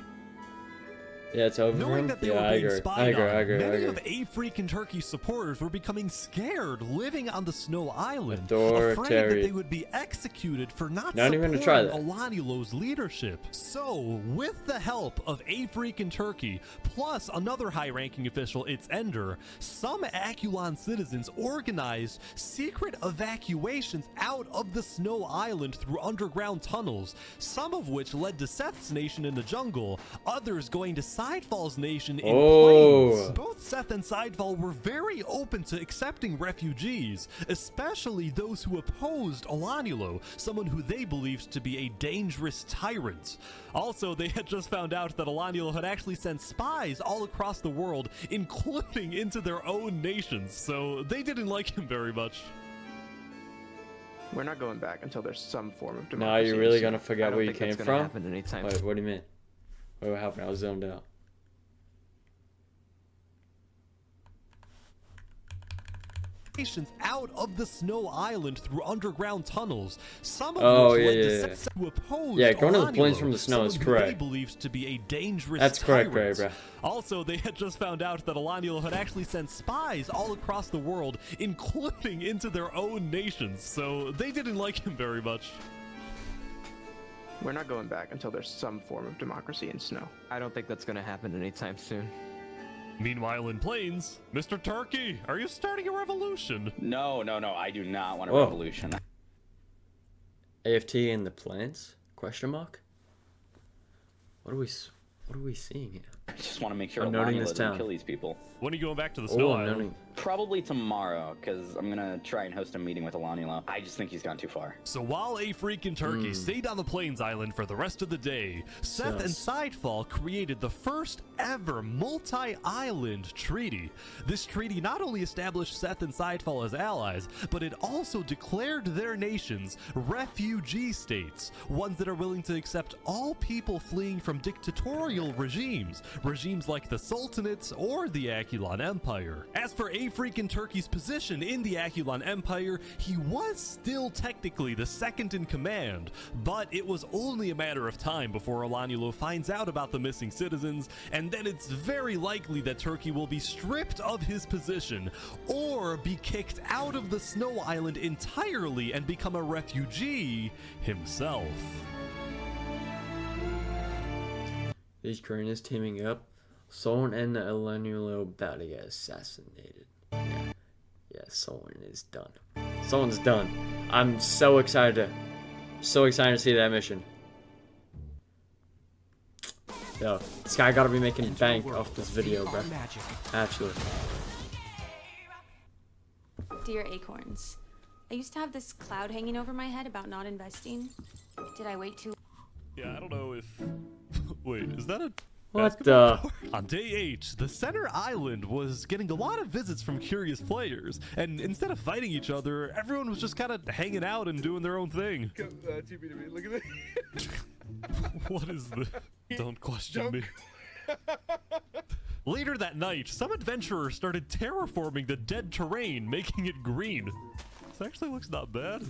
Yeah, it's over. Knowing that they were I being agree. spied on, I agree. many of A Freakin' Turkey supporters were becoming scared living on the Snow Island, Authoritarian. afraid that they would be executed for not even supporting gonna try that. Olanulo's leadership. So, with the help of A Freakin' Turkey, plus another high-ranking official, its Ender, some Aculan citizens organized secret evacuations out of the Snow Island through underground tunnels, some of which led to Seth's nation in the jungle, others going to Sidefall's nation in plains. Both Seth and Sidefall were very open to accepting refugees, especially those who opposed Olanulo, someone who they believed to be a dangerous tyrant. Also, they had just found out that Olanulo had actually sent spies all across the world, including into their own nations, so they didn't like him very much. We're not going back until there's some form of Now you're really gonna forget where you came from? Wait, what do you mean? Wait, what happened? I was zoned out. Out of the Snow Island through underground tunnels, some of which led to Seth who opposed going to the plains Olanulo, from the snow is someone who they correct. believed to be a dangerous That's correct, tyrant. bro. Also, they had just found out that Olanulo had actually sent spies all across the world, including into their own nations, so they didn't like him very much. We're not going back until there's some form of democracy in Snow. I don't think that's gonna happen anytime soon. Meanwhile in Plains, Mr. Turkey, are you starting a revolution? No, I do not want a Whoa. revolution. AFT in the plains? Question mark? What are we seeing here? I just want to make sure I'm noting Olanulo this doesn't town. kill these people. When are you going back to the Snow I'm Island? noting. Probably tomorrow, because I'm gonna try and host a meeting with Olanulo. I just think he's gone too far. So while A Freakin' Turkey stayed on the Plains Island for the rest of the day, Seth and Sidefall created the first ever multi-island treaty. This treaty not only established Seth and Sidefall as allies, but it also declared their nations refugee states, ones that are willing to accept all people fleeing from dictatorial regimes, regimes like the Sultanate or the Akulon Empire. As for African Turkey's position in the Akulon Empire, he was still technically the second in command, but it was only a matter of time before Alanyulo finds out about the missing citizens, and then it's very likely that Turkey will be stripped of his position or be kicked out of the Snow Island entirely and become a refugee himself. These Koreans teaming up. Someone and the Alanyulo about to get assassinated. Yeah, someone is done. Someone's done. I'm so excited to see that mission. Yo, this guy gotta be making bank off this video, bro. Actually. Dear Acorns, I used to have this cloud hanging over my head about not investing. Did I wait too? Yeah, I don't know if... Wait, is that a... What the? On day 8, the center island was getting a lot of visits from curious players, and instead of fighting each other, everyone was just kind of hanging out and doing their own thing. Look at this. What is the... Don't question me. Later that night, some adventurers started terraforming the dead terrain, making it green. This actually looks not bad.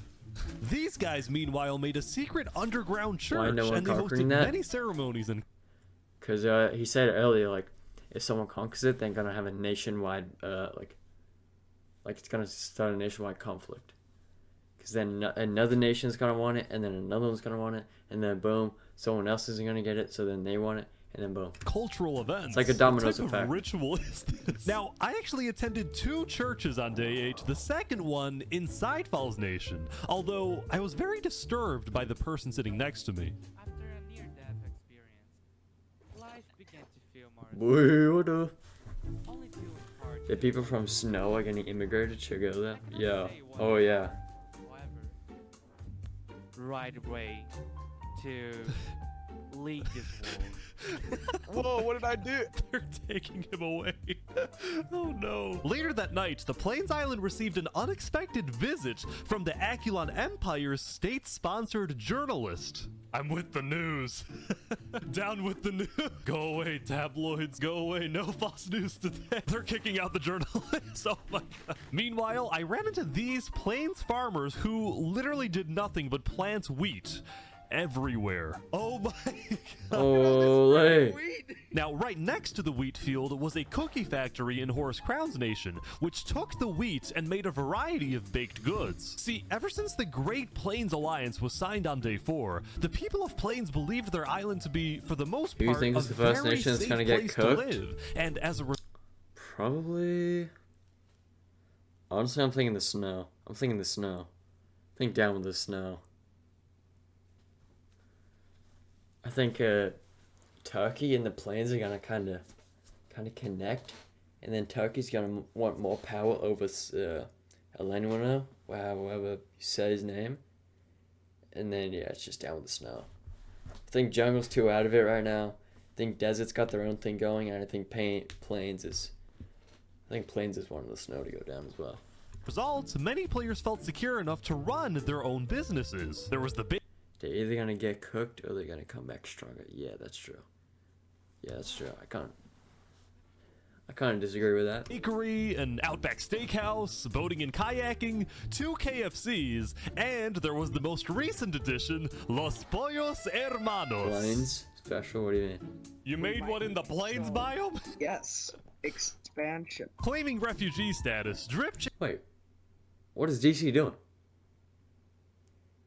These guys, meanwhile, made a secret underground church, and they hosted many ceremonies and... Because he said earlier, like, if someone conquers it, they're gonna have a nationwide, like it's gonna start a nationwide conflict. Because then another nation's gonna want it, and then another one's gonna want it, and then boom, someone else isn't gonna get it, so then they want it, and then boom. Cultural events. It's like a dominoes What type effect. Of ritual is this? Now, I actually attended 2 churches on day 8, the second one inside Falls Nation, although I was very disturbed by the person sitting next to me. After a near-death experience, life began to feel more... Wait, what the? Only few hard. The people from Snow are getting immigrated to go there? Yeah. Oh, yeah. Right away to lead this war. Whoa, what did I do? They're taking him away. Oh no. Later that night, the Plains Island received an unexpected visit from the Akulon Empire's state-sponsored journalist. I'm with the news. Down with the news. Go away, tabloids. Go away. No false news today. They're kicking out the journalists. Oh my god. Meanwhile, I ran into these Plains farmers who literally did nothing but plant wheat everywhere. Oh my god. Ole. Now, right next to the wheat field was a cookie factory in Horus Crown's nation, which took the wheat and made a variety of baked goods. See, ever since the Great Plains Alliance was signed on day 4, the people of Plains believed their island to be, for the most part, Who do you think is the first nation that's gonna get cooked? And as a Probably... Honestly, I'm thinking the snow. I'm thinking the snow. I think down with the snow. I think Turkey and the Plains are gonna kind of connect, and then Turkey's gonna want more power over Alanyulo, however you say his name, and then yeah, it's just down with the snow. I think jungle's too out of it right now. I think desert's got their own thing going, and I think Plains is wanting the snow to go down as well. Results, many players felt secure enough to run their own businesses. There was the big... They're either gonna get cooked or they're gonna come back stronger. Yeah, that's true. Yeah, that's true. I kind of disagree with that. Bakery, an Outback Steakhouse, boating and kayaking, 2 KFCs, and there was the most recent addition, Los Pollos Hermanos. Plains special? What do you mean? You made one in the Plains biome? Yes. Expansion. Claiming refugee status, Wait, what is DC doing?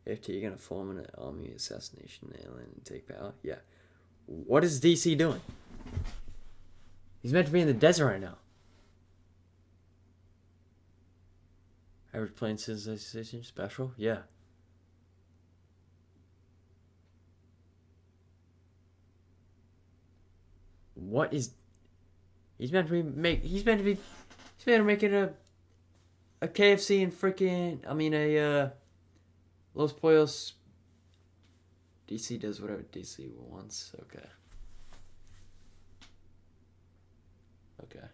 If you're gonna form an army assassination alien and take power? Yeah. What is DC doing? He's meant to be in the desert right now. Average Plains Civilization special? Yeah. What is... He's meant to be he's meant to make it a KFC and freaking... I mean a Los Pollos. DC does whatever DC wants. Okay. Okay.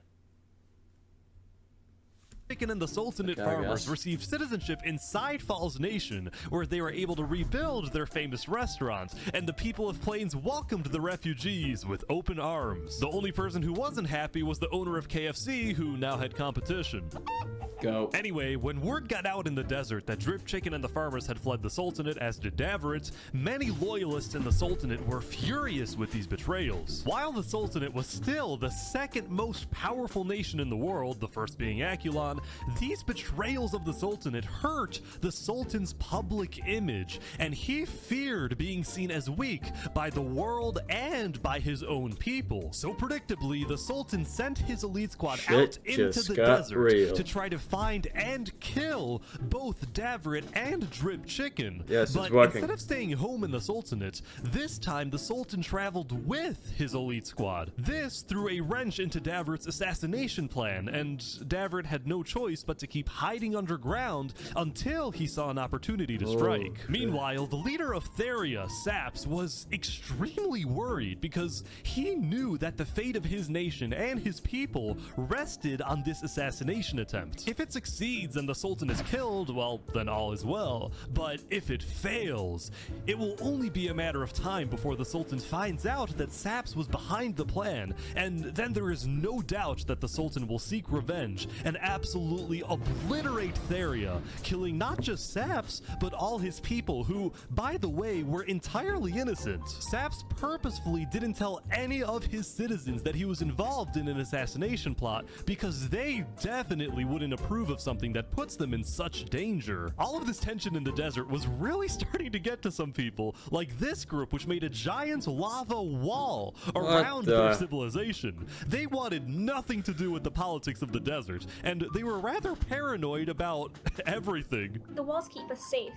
Chicken and the Sultanate Okay, I farmers guess. received citizenship in Sidefall's nation, where they were able to rebuild their famous restaurant, and the people of Plains welcomed the refugees with open arms. The only person who wasn't happy was the owner of KFC, who now had competition. Go. Anyway, when word got out in the desert that Drip Chicken and the farmers had fled the Sultanate, as did Davrit, many loyalists in the Sultanate were furious with these betrayals. While the Sultanate was still the second most powerful nation in the world, the first being Akulon, these betrayals of the Sultanate hurt the Sultan's public image, and he feared being seen as weak by the world and by his own people. So predictably, the Sultan sent his elite squad out into the desert to try to find and kill both Davrit and Drip Chicken. Yes, but it's working. instead of staying home in the Sultanate, this time the Sultan traveled with his elite squad. This threw a wrench into Davrit's assassination plan, and Davrit had no choice but to keep hiding underground until he saw an opportunity to strike. Meanwhile, the leader of Theria, Saps, was extremely worried because he knew that the fate of his nation and his people rested on this assassination attempt. If it succeeds and the Sultan is killed, well, then all is well. But if it fails, it will only be a matter of time before the Sultan finds out that Saps was behind the plan, and then there is no doubt that the Sultan will seek revenge and absolutely obliterate Theria, killing not just Saps, but all his people who, by the way, were entirely innocent. Saps purposefully didn't tell any of his citizens that he was involved in an assassination plot because they definitely wouldn't approve of something that puts them in such danger. All of this tension in the desert was really starting to get to some people, like this group, which made a giant lava wall around their civilization. They wanted nothing to do with the politics of the desert, and they were rather paranoid about everything. The walls keep us safe.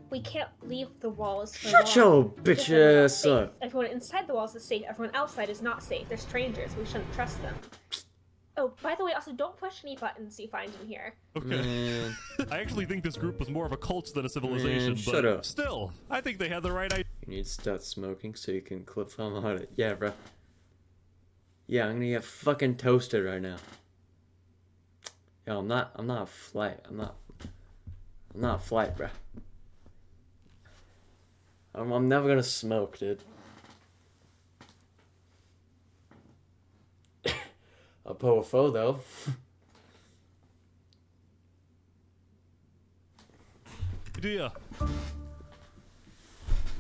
We can't leave the walls for Shut long. your bitch ass up. Everyone inside the walls is safe. Everyone outside is not safe. They're strangers. We shouldn't trust them. Oh, by the way, also don't push any buttons you find in here. Okay. I actually think this group was more of a cult than a civilization, but shut up. Still, I think they had the right idea. You need to start smoking so you can clip film on it. Yeah, bro. Yeah, I'm gonna get fucking toasted right now. Yo, I'm not a flight. I'm not a flight, bro. I'm never gonna smoke, dude. I'll pull a photo though. Idea.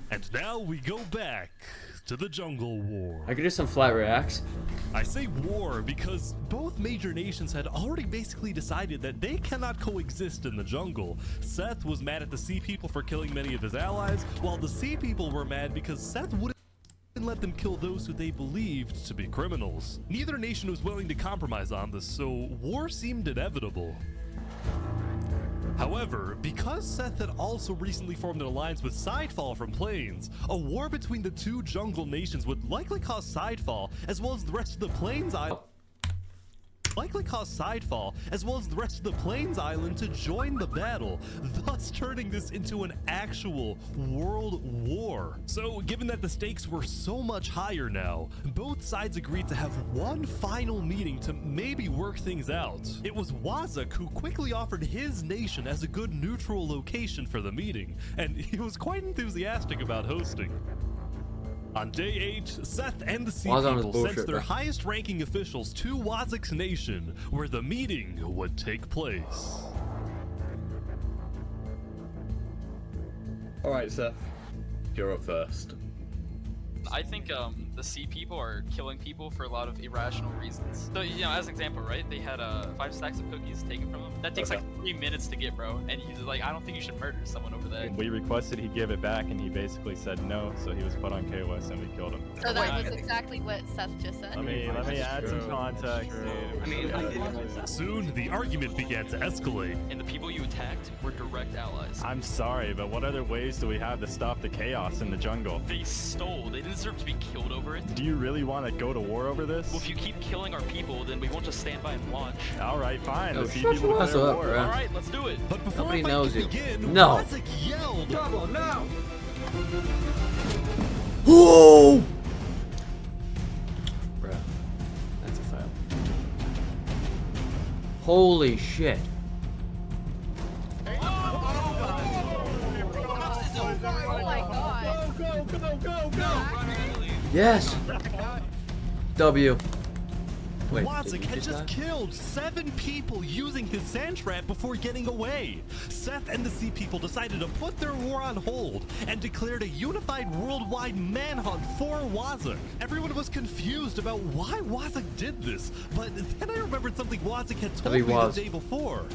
And now we go back to the Jungle War. I could do some flat reacts. I say war because both major nations had already basically decided that they cannot coexist in the jungle. Seth was mad at the Sea People for killing many of his allies, while the Sea People were mad because Seth wouldn't let them kill those who they believed to be criminals. Neither nation was willing to compromise on this, so war seemed inevitable. However, because Seth had also recently formed an alliance with Sidefall from Plains, a war between the two jungle nations would likely cause Sidefall, as well as the rest of the Plains Island, to join the battle, thus turning this into an actual world war. So, given that the stakes were so much higher now, both sides agreed to have one final meeting to maybe work things out. It was Wiizzxy who quickly offered his nation as a good neutral location for the meeting, and he was quite enthusiastic about hosting. On day 8, Seth and the Sea People sent their highest-ranking officials to Wiizzxy's nation, where the meeting would take place. Alright, Seth. You're up first. I think the Sea People are killing people for a lot of irrational reasons. So, you know, as an example, right? They had 5 stacks of cookies taken from them. That takes like 3 minutes to get, bro. And he's like, I don't think you should murder someone over that. We requested he give it back, and he basically said no, so he was put on KOS, and we killed him. So that was exactly what Seth just said. Let me add some context. Soon, the argument began to escalate. And the people you attacked were direct allies. I'm sorry, but what other ways do we have to stop the chaos in the jungle? They stole. They didn't deserve to be killed over it. Do you really want to go to war over this? Well, if you keep killing our people, then we won't just stand by and watch. Alright, fine. No, Let's see shut people your declare ass up, war. bro. Alright, let's do it. But before Nobody the fight knows could you. begin, No. Wiizzxy yelled, Double, no! Whoa! Bruh, that's a fail. Holy shit. Oh my god. Go. Yes. W. Wait, Wiizzxy had just killed 7 people using his sand trap before getting away. Seth and the Sea People decided to put their war on hold and declared a unified worldwide manhunt for Wiizzxy. Everyone was confused about why Wiizzxy did this, but then I remembered something Wiizzxy had told me the day before.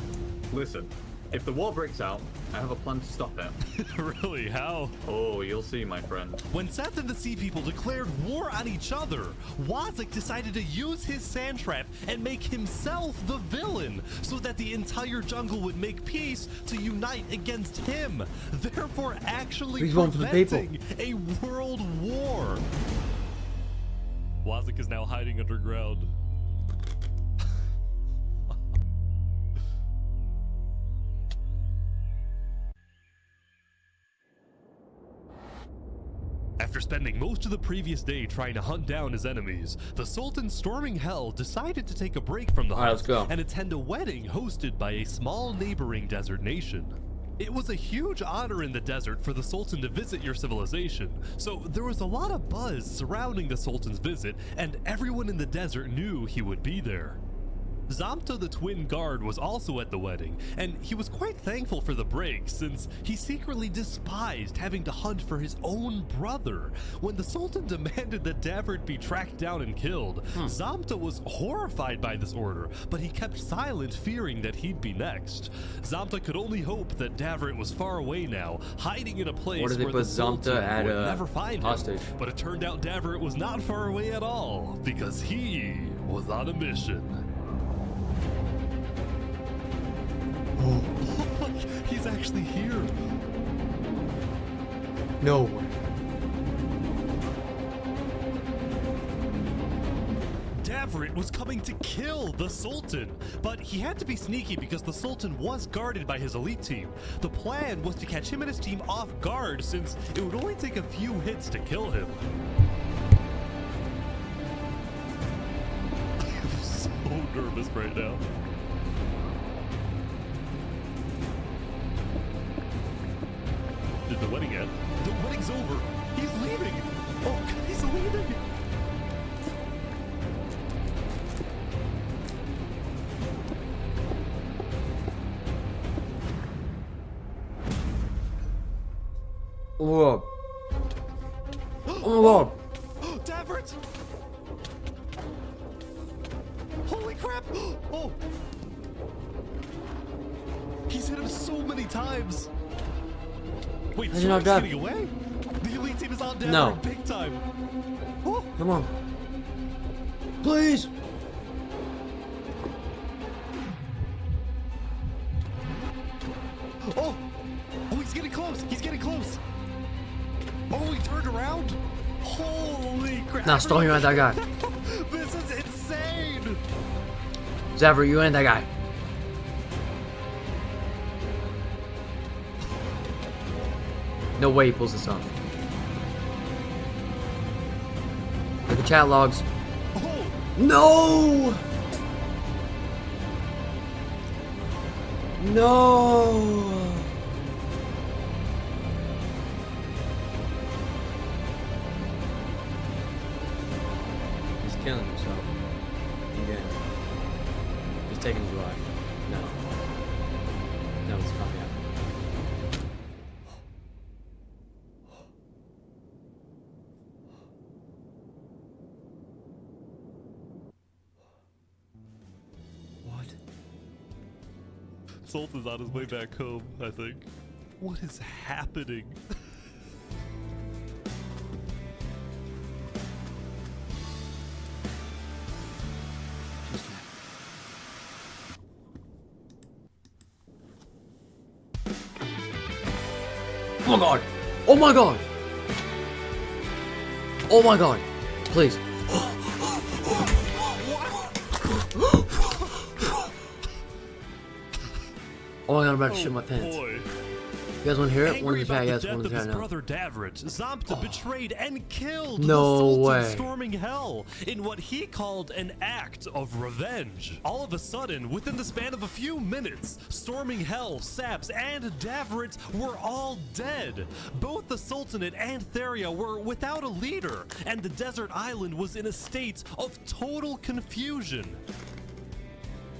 Listen, if the war breaks out, I have a plan to stop it. Really? How? Oh, you'll see, my friend. When Seth and the Sea People declared war on each other, Wiizzxy decided to use his sand trap and make himself the villain so that the entire jungle would make peace to unite against him, therefore actually preventing a world war. Wiizzxy is now hiding underground. After spending most of the previous day trying to hunt down his enemies, the Sultan storming hell decided to take a break from the hunt and attend a wedding hosted by a small neighboring desert nation. It was a huge honor in the desert for the Sultan to visit your civilization, so there was a lot of buzz surrounding the Sultan's visit, and everyone in the desert knew he would be there. Zamta the twin guard was also at the wedding, and he was quite thankful for the break since he secretly despised having to hunt for his own brother. When the Sultan demanded that Davert be tracked down and killed, Zamta was horrified by this order, but he kept silent, fearing that he'd be next. Zamta could only hope that Davert was far away now, hiding in a place where the Sultan would never find him. But it turned out Davert was not far away at all, because he was on a mission. He's actually here. No. Davert was coming to kill the Sultan, but he had to be sneaky because the Sultan was guarded by his elite team. The plan was to catch him and his team off guard since it would only take a few hits to kill him. I'm so nervous right now. Did the wedding end? The wedding's over. He's leaving. Oh, he's leaving. Whoa. Oh, whoa. Davert! Holy crap! Oh! He's hit him so many times. Wait, How's he not Strike's dead? getting away? The elite team is on Davert No. big time. Oh. Come on. Please. Oh! Oh, he's getting close. He's getting close. Oh, he turned around. Holy crap. Nah, stop you at that guy. This is insane. Zavra, you and that guy. No way he pulls this off. Look at chat logs. Oh. No! No! He's killing himself. Again. He's taking his life. No. No, it's not happening. Sultan's on his way back home, I think. What is happening? Oh my god! Oh my god! Oh my god! Please. Oh my god, I'm about to shit my pants. Boy. You guys want to hear it? One Angry of the about the podcast death ones of right his now. brother Davrit, Zamta betrayed and killed No the Sultan way. storming hell in what he called an act of revenge. All of a sudden, within the span of a few minutes, storming hell, Saps, and Davrit were all dead. Both the Sultanate and Theria were without a leader, and the desert island was in a state of total confusion.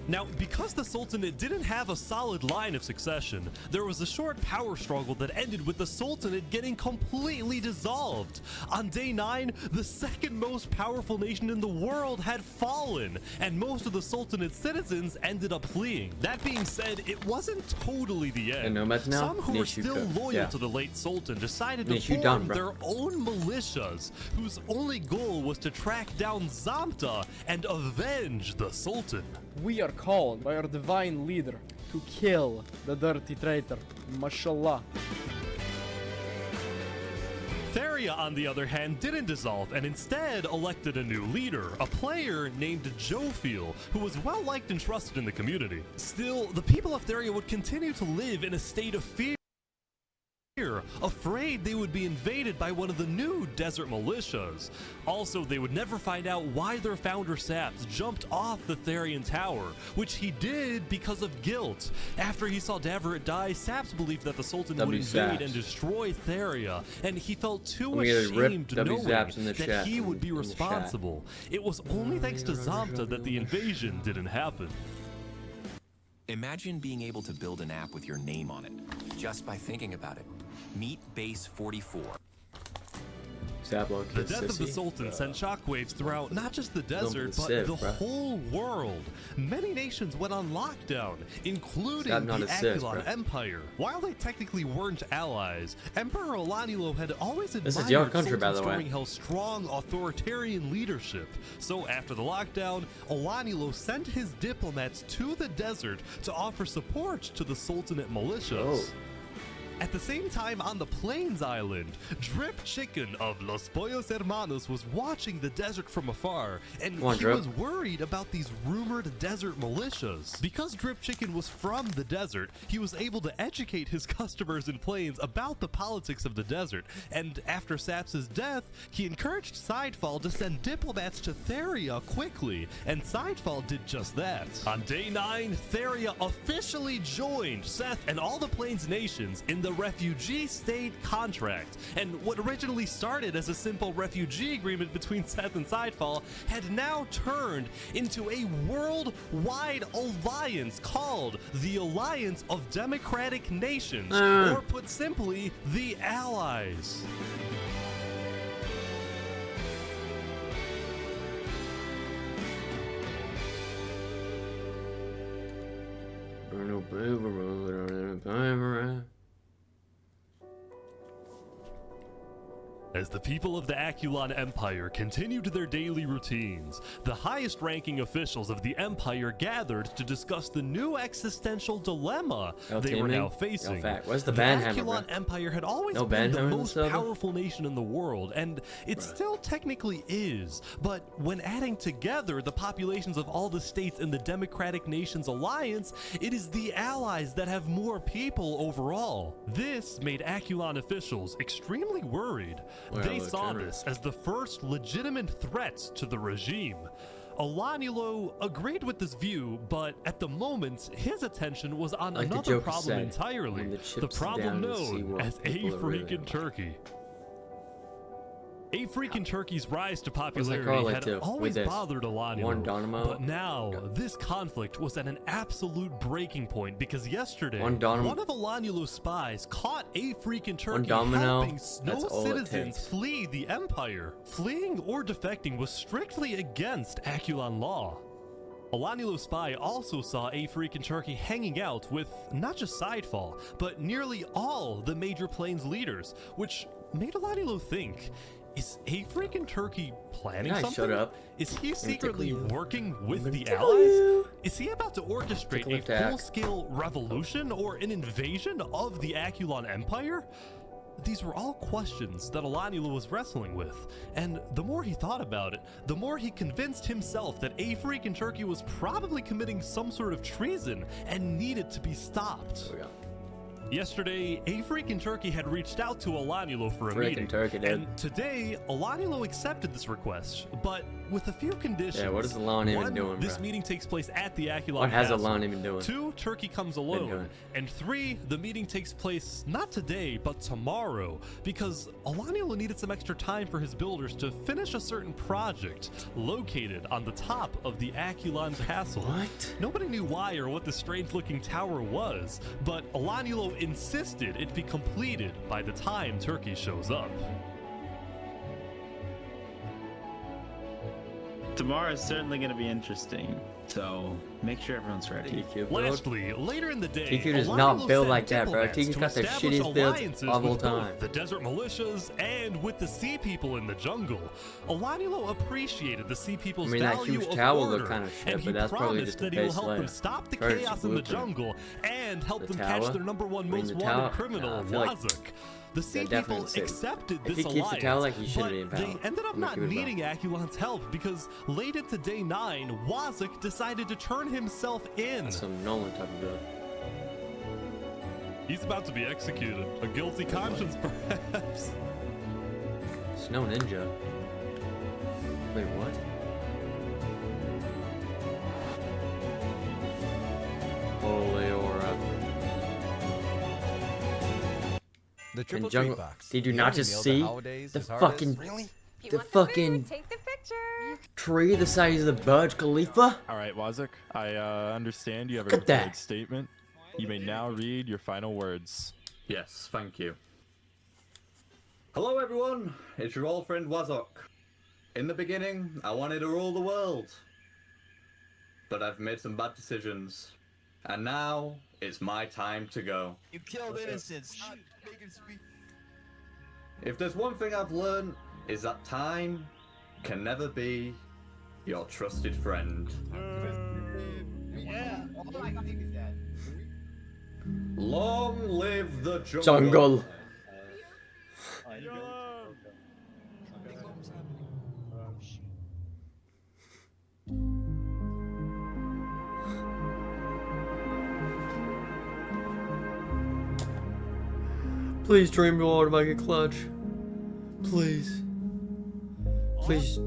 Now, because the Sultanate didn't have a solid line of succession, there was a short power struggle that ended with the Sultanate getting completely dissolved. On day 9, the second most powerful nation in the world had fallen, and most of the Sultanate's citizens ended up fleeing. That being said, it wasn't totally the end. nomads now? Some who were Nishu still could, loyal yeah. to the late Sultan decided to Nishu form done, bro. their own militias, whose only goal was to track down Zamta and avenge the Sultan. We are called by our divine leader to kill the dirty traitor. Mashallah. Theria, on the other hand, didn't dissolve and instead elected a new leader, a player named Jophiel, who was well liked and trusted in the community. Still, the people of Theria would continue to live in a state of fear, afraid they would be invaded by one of the new desert militias. Also, they would never find out why their founder Saps jumped off the Therian tower, which he did because of guilt. After he saw Davrit die, Saps believed that the Sultan would invade and destroy Theria, and he felt too ashamed knowing that he would be responsible. It was only thanks to Zamta that the invasion didn't happen. Imagine being able to build an app with your name on it, just by thinking about it. Meet Base 44. The death of the Sultan sent shockwaves throughout not just the desert, but the whole world. Many nations went on lockdown, including the Akulon Empire. While they technically weren't allies, Emperor Olanilo had always admired your country, by the way. Sultan Storminghell's strong authoritarian leadership. So after the lockdown, Olanilo sent his diplomats to the desert to offer support to the Sultanate militias. At the same time, on the Plains Island, Drip Chicken of Los Pollos Hermanos was watching the desert from afar, and he was worried about these rumored desert militias. Because Drip Chicken was from the desert, he was able to educate his customers in Plains about the politics of the desert, and after Saps' death, he encouraged Sidefall to send diplomats to Theria quickly, and Sidefall did just that. On day 9, Theria officially joined Seth and all the Plains nations in the refugee state contract, and what originally started as a simple refugee agreement between Seth and Sidefall had now turned into a worldwide alliance called the Alliance of Democratic Nations, or put simply, the Allies. As the people of the Akulon Empire continued their daily routines, the highest-ranking officials of the Empire gathered to discuss the new existential dilemma they were now facing. Where's the The banhammer, Akulon bro? Empire had always No been the banhammer in most this server? powerful nation in the world, and it still technically is. But when adding together the populations of all the states in the Democratic Nations Alliance, it is the allies that have more people overall. This made Akulon officials extremely worried. They saw this as the first legitimate threat to the regime. Olanilo agreed with this view, but at the moment, his attention was on Like the another Joker problem said, entirely, when the the chips problem down in the known SeaWorld, as people are really African Turkey. African Turkey's rise to correlate popularity had to? always With this? bothered One Olanilo, Dynamo? but now this conflict was at an absolute breaking point because yesterday, One one of Olanilo's spies caught African Turkey domino, helping that's no all it citizens takes. flee the empire. Fleeing or defecting was strictly against Akulon law. Olanilo's spy also saw African Turkey hanging out with not just Sidefall, but nearly all the major Plains leaders, which made Olanilo think, is African Turkey planning Guys, something? shut up. Is he gonna secretly tickle you. working with the tickle allies? you. Is he about to orchestrate Tickle a attack. full-scale revolution or an invasion of the Akulon Empire? These were all questions that Olanilo was wrestling with, and the more he thought about it, the more he convinced himself that African Turkey was probably committing some sort of treason and needed to be stopped. Yesterday, a freaking turkey had reached out to Alanulo for a meeting. Turkey, dude. And today, Alanulo accepted this request, but with a few conditions. Yeah, what is Alani even doing, This bro? meeting takes place at the Aculon What has Castle. Alani been doing? 2, Turkey comes doing? alone. And 3, the meeting takes place not today, but tomorrow, because Alanulo needed some extra time for his builders to finish a certain project located on the top of the Aculon Castle. What? Nobody knew why or what the strange-looking tower was, but Alanulo insisted it be completed by the time Turkey shows up. Tomorrow is certainly going to be interesting, so make sure everyone's ready. Lastly, later in the day, TQ does Alanulo not build sent like that, bro. diplomats TQ's to got the establish shittiest builds alliances of all with both time. the desert militias and with the sea people in the jungle. Alanulo appreciated the sea people's that value huge of tower order, looked kind of shit, and he but that's probably promised just a that he will base help them layer. stop the First, chaos in the blueprint. jungle and help The them tower? catch their number one I mean, most the wanted tower? criminal, Nah, I feel like Wiizzxy. The sea definitely people the city. accepted If this he keeps the alliance, tower like he should but be in they power, ended up I'm not okay with that. needing Aculon's help because late into day 9, Wiizzxy decided to turn himself in. That's some Nolan type of build. He's about to be executed. A guilty conscience, perhaps. Snow Ninja. Wait, what? Holy aura. The And triple jungle. treat box. Did you The not only just meal see holidays the as hard fucking as- Really? the fucking tree the size of the Burj Khalifa? All right, Wiizzxy, I understand you have a Look at that. prepared statement. You may now read your final words. Yes, thank you. Hello everyone, it's your old friend Wiizzxy. In the beginning, I wanted to rule the world. But I've made some bad decisions. And now, it's my time to go. You killed innocents. Stop making speak. If there's one thing I've learned, is that time can never be your trusted friend. Yeah. Oh my god, he's dead. Long live the jungle. Jungle. Please dream water make it clutch. Please. Please.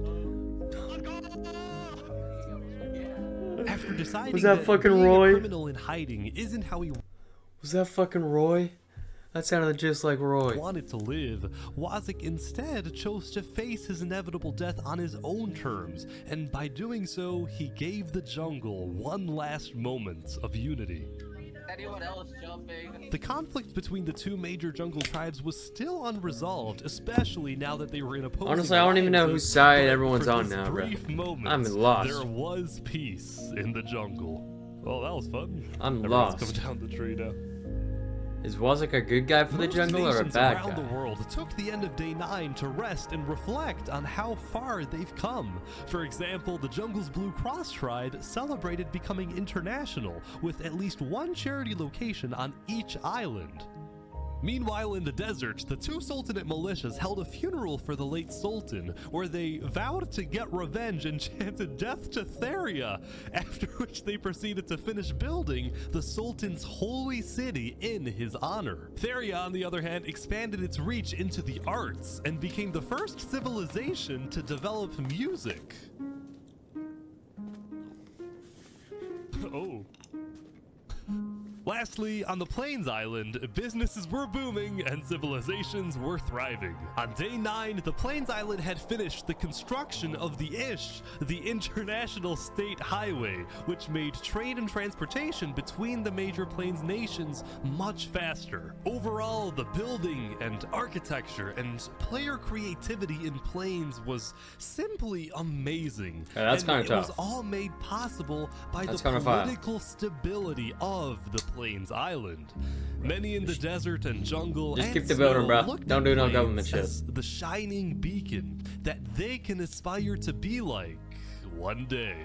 After deciding Was that fucking being Roy? a criminal in hiding isn't how he Was that fucking Roy? That sounded just like Roy. wanted to live, Wiizzxy instead chose to face his inevitable death on his own terms, and by doing so, he gave the jungle one last moment of unity. Anyone else jumping? The conflict between the two major jungle tribes was still unresolved, especially now that they were in opposing Honestly, I don't even know whose alliances, side but everyone's for on this now, bro. brief moment, I'm lost. There was peace in the jungle. Well, that was fun. I'm Everyone's lost. coming down the tree now. Is Wiizzxy a good guy for the Most jungle or a nations bad around guy? the world took the end of day 9 to rest and reflect on how far they've come. For example, the jungle's Blue Cross tribe celebrated becoming international, with at least one charity location on each island. Meanwhile, in the desert, the two Sultanate militias held a funeral for the late Sultan, where they vowed to get revenge and chanted death to Theria, after which they proceeded to finish building the Sultan's holy city in his honor. Theria, on the other hand, expanded its reach into the arts and became the first civilization to develop music. Oh. Lastly, on the Plains Island, businesses were booming and civilizations were thriving. On day 9, the Plains Island had finished the construction of the Ish, the international state highway, which made trade and transportation between the major Plains nations much faster. Overall, the building and architecture and player creativity in Plains was simply amazing. Yeah, that's and kinda it tough. was all made possible by That's the kinda fire. political stability of the Plains Island. Many in the desert and jungle Just and keep the building, snow bro. looked Don't at do no Plains government shit. as the shining beacon that they can aspire to be like one day.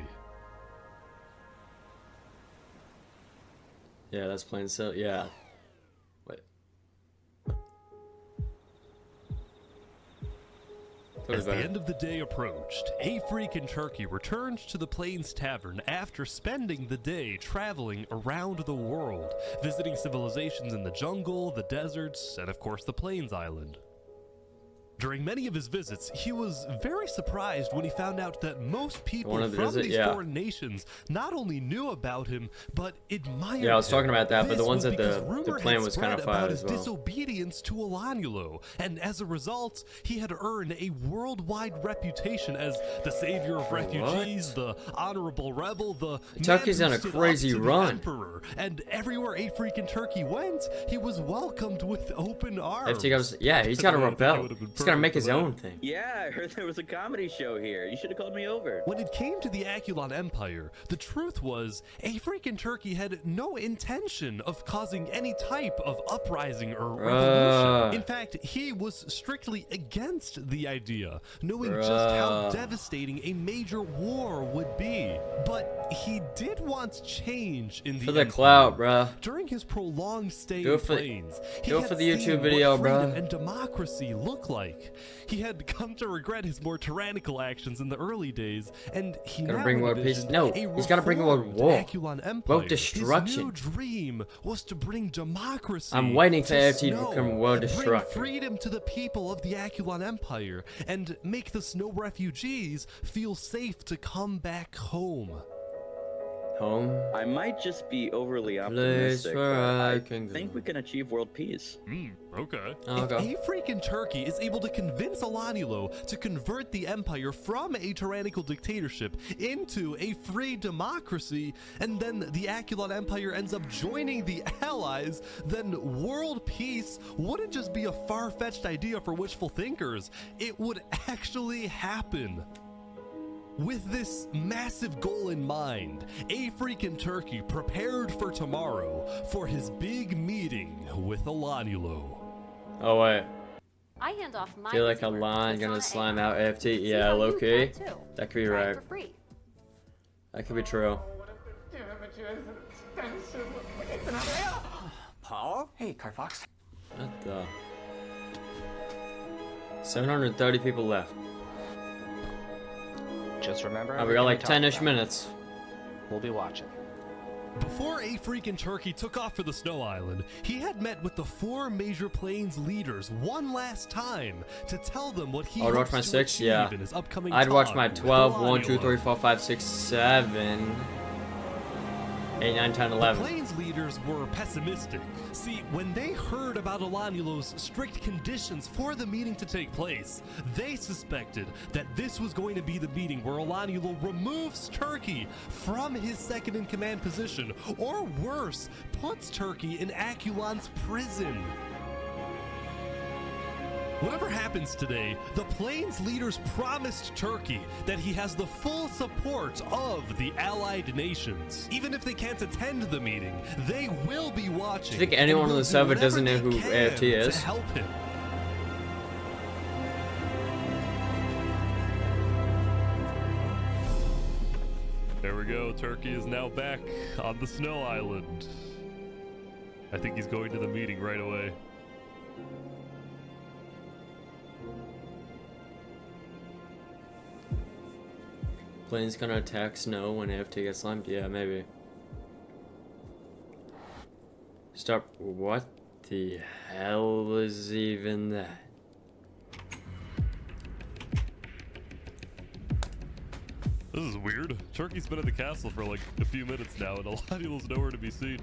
Yeah, that's plain so. Yeah. Wait. As the end of the day approached, a freaking turkey returned to the Plains Tavern after spending the day traveling around the world, visiting civilizations in the jungle, the deserts, and of course the Plains Island. During many of his visits, he was very surprised when he found out that most people from these foreign nations not only knew about him, but admired him. Yeah, I was talking about that, but the ones that the plane was kind of fire as well. Disobedience to Olanulo, and as a result, he had earned a worldwide reputation as the savior of refugees, the honorable rebel, the Turkey's on a crazy run. Emperor, and everywhere a freaking turkey went, he was welcomed with open arms. Yeah, he's got to rebel. He's got to make his own thing. Yeah, I heard there was a comedy show here. You should have called me over. When it came to the Aculon Empire, the truth was, a freaking turkey had no intention of causing any type of uprising or revolution. In fact, he was strictly against the idea, knowing just how devastating a major war would be. But he did want change in the For the empire. clout, bruh. During his prolonged stay Do in it for, Plains, do it for the YouTube video, bruh. and democracy look like. He had come to regret his more tyrannical actions in the early days, and he Gotta now bring world peace. envisioned No, a he's gotta bring world reformed war. Aculon Empire. World destruction. His new dream was to bring democracy. I'm waiting for to AFT to Snow, become world bring destruction. freedom to the people of the Aculon Empire, and make the Snow refugees feel safe to come back home. Home? I might just be overly optimistic, where but I I can go. think we can achieve world peace. Okay. Okay. If a freaking turkey is able to convince Olanulo to convert the empire from a tyrannical dictatorship into a free democracy, and then the Aculon Empire ends up joining the Allies, then world peace wouldn't just be a far-fetched idea for wishful thinkers. It would actually happen. With this massive goal in mind, a freaking turkey prepared for tomorrow for his big meeting with Olanulo. Oh wait. I hand off my Feel like a line gonna slime out AFT. Yeah, low key. That could be right. That could be true. Paul? Hey, Carfox. What the? 730 people left. Just remember. Oh, we got like 10-ish minutes. We'll be watching. Before a freaking turkey took off for the Snow Island, he had met with the 4 major plains leaders one last time to tell them what he I'd watch hopes my to 6, achieve yeah. in his upcoming I'd watch talk my with 12, 1, 2, Olanulo. 3, 4, 5, 6, 7, 8, 9, 10, The 11. Plains leaders were pessimistic. See, when they heard about Olanulo's strict conditions for the meeting to take place, they suspected that this was going to be the meeting where Olanulo removes Turkey from his second-in-command position, or worse, puts Turkey in Aculon's prison. Whatever happens today, the Plains leaders promised Turkey that he has the full support of the allied nations. Even if they can't attend the meeting, they will be watching. Do you think anyone on the server doesn't know who AFT to is? help him. There we go. Turkey is now back on the Snow Island. I think he's going to the meeting right away. Plane's gonna attack Snow when AFT gets slimed? Yeah, maybe. Stop. What the hell is even that? This is weird. Turkey's been at the castle for like a few minutes now, and Olanulo's nowhere to be seen.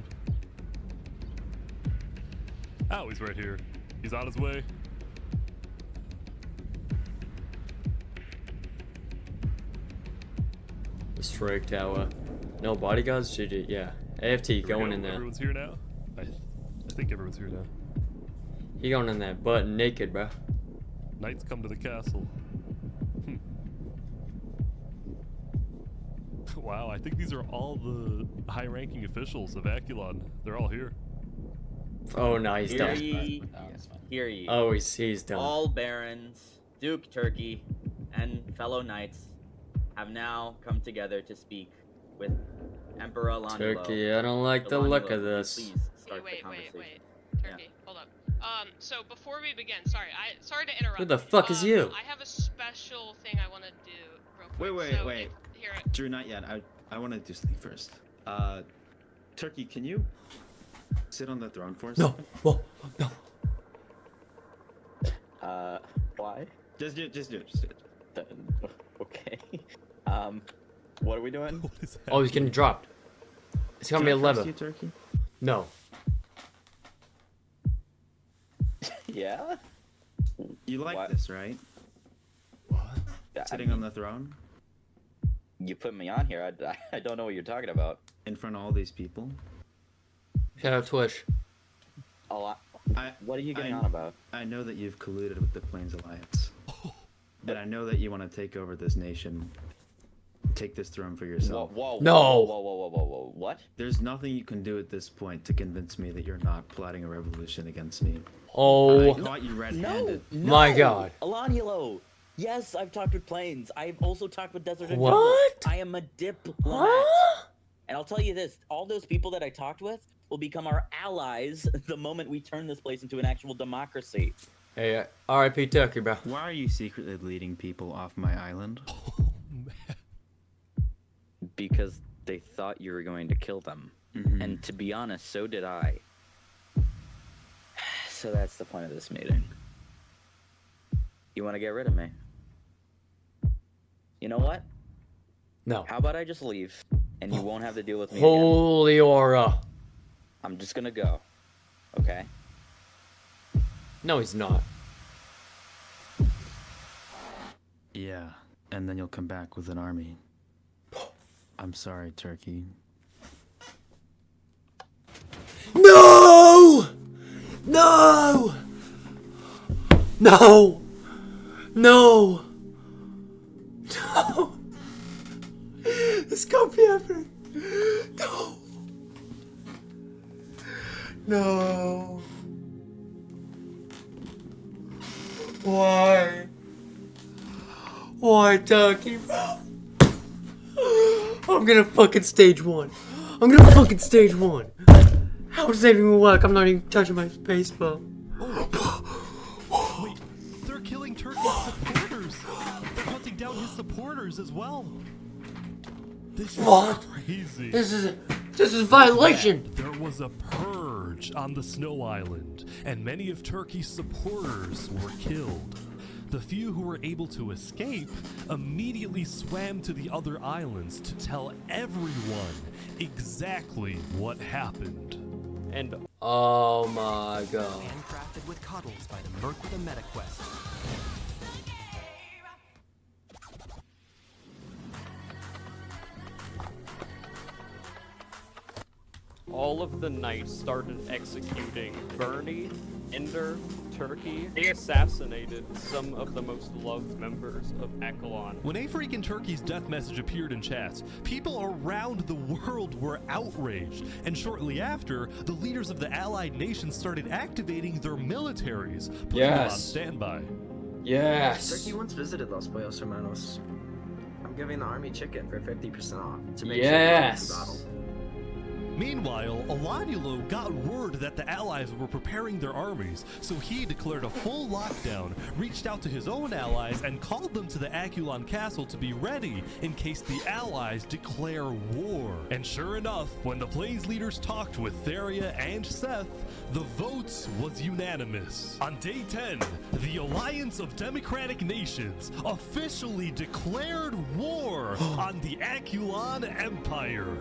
Oh, he's right here. He's on his way. The Strike Tower. No bodyguards? GG, yeah. AFT going in there. Everyone's here now? I think everyone's here now. He going in there butt naked, bro. Knights come to the castle. Wow, I think these are all the high-ranking officials of Aculon. They're all here. Oh no, he's Hear done. ye, hear ye. Oh, he's done. All barons, Duke Turkey, and fellow knights have now come together to speak with Emperor Olanulo. Turkey, I don't like the look of this. Please start Wait, the conversation. wait. Turkey, hold up. So before we begin, sorry to interrupt. Who the fuck is you? I have a special initial thing I want to do real quick. Wait. Here. Drew, not yet. I want to do something first. Turkey, can you sit on the throne for us? No. Whoa. No. Why? Just do it. Okay. What are we doing? Oh, he's getting dropped. It's gonna be a level. You, Turkey? No. Yeah? You like What? this, right? Yeah, Sitting on the throne? You put me on here. I don't know what you're talking about. In front of all these people? Shout out Twitch. What are you getting on about? I know that you've colluded with the Plains Alliance. And I know that you want to take over this nation. Take this throne for yourself. Whoa. What? There's nothing you can do at this point to convince me that you're not plotting a revolution against me. Oh. I caught you red-handed. No, My God. Alonhulo. Yes, I've talked with Plains. I've also talked with Desert and What? Jungle. I am a diplomat. And I'll tell you this, all those people that I talked with will become our allies the moment we turn this place into an actual democracy. Hey, R.I.P. Turkey, bro. Why are you secretly leading people off my island? Because they thought you were going to kill them. And to be honest, so did I. So that's the point of this meeting. You want to get rid of me? You know what? No. How about I just leave, and you won't have to deal with me again? Holy aura. I'm just gonna go. Okay? No, he's not. Yeah, and then you'll come back with an army. I'm sorry, Turkey. No! No! No! No! No! This can't be happening. No! No! Why? Why, Turkey, bro? I'm gonna fucking stage one. I'm gonna fucking stage one. How does that even work? I'm not even touching my space bar. Wait, they're killing Turkey's supporters. They're hunting down his supporters as well. This is What? crazy. This is violation. There was a purge on the Snow Island, and many of Turkey's supporters were killed. The few who were able to escape immediately swam to the other islands to tell everyone exactly what happened. And oh my God. Handcrafted with cuddles by the Merc with a Meta Quest. All of the knights started executing Bernie, Ender, Turkey. They assassinated some of the most loved members of Echelon. When a freaking Turkey's death message appeared in chats, people around the world were outraged, and shortly after, the leaders of the allied nations started activating their militaries, putting them on standby. Yes. Turkey once visited Los Pollos Hermanos. I'm giving the army chicken for 50% off to make Yes. sure they battle. Meanwhile, Alonhulo got word that the allies were preparing their armies, so he declared a full lockdown, reached out to his own allies, and called them to the Aculon Castle to be ready in case the allies declare war. And sure enough, when the Plains leaders talked with Theria and Seth, the vote was unanimous. On day 10, the Alliance of Democratic Nations officially declared war on the Aculon Empire.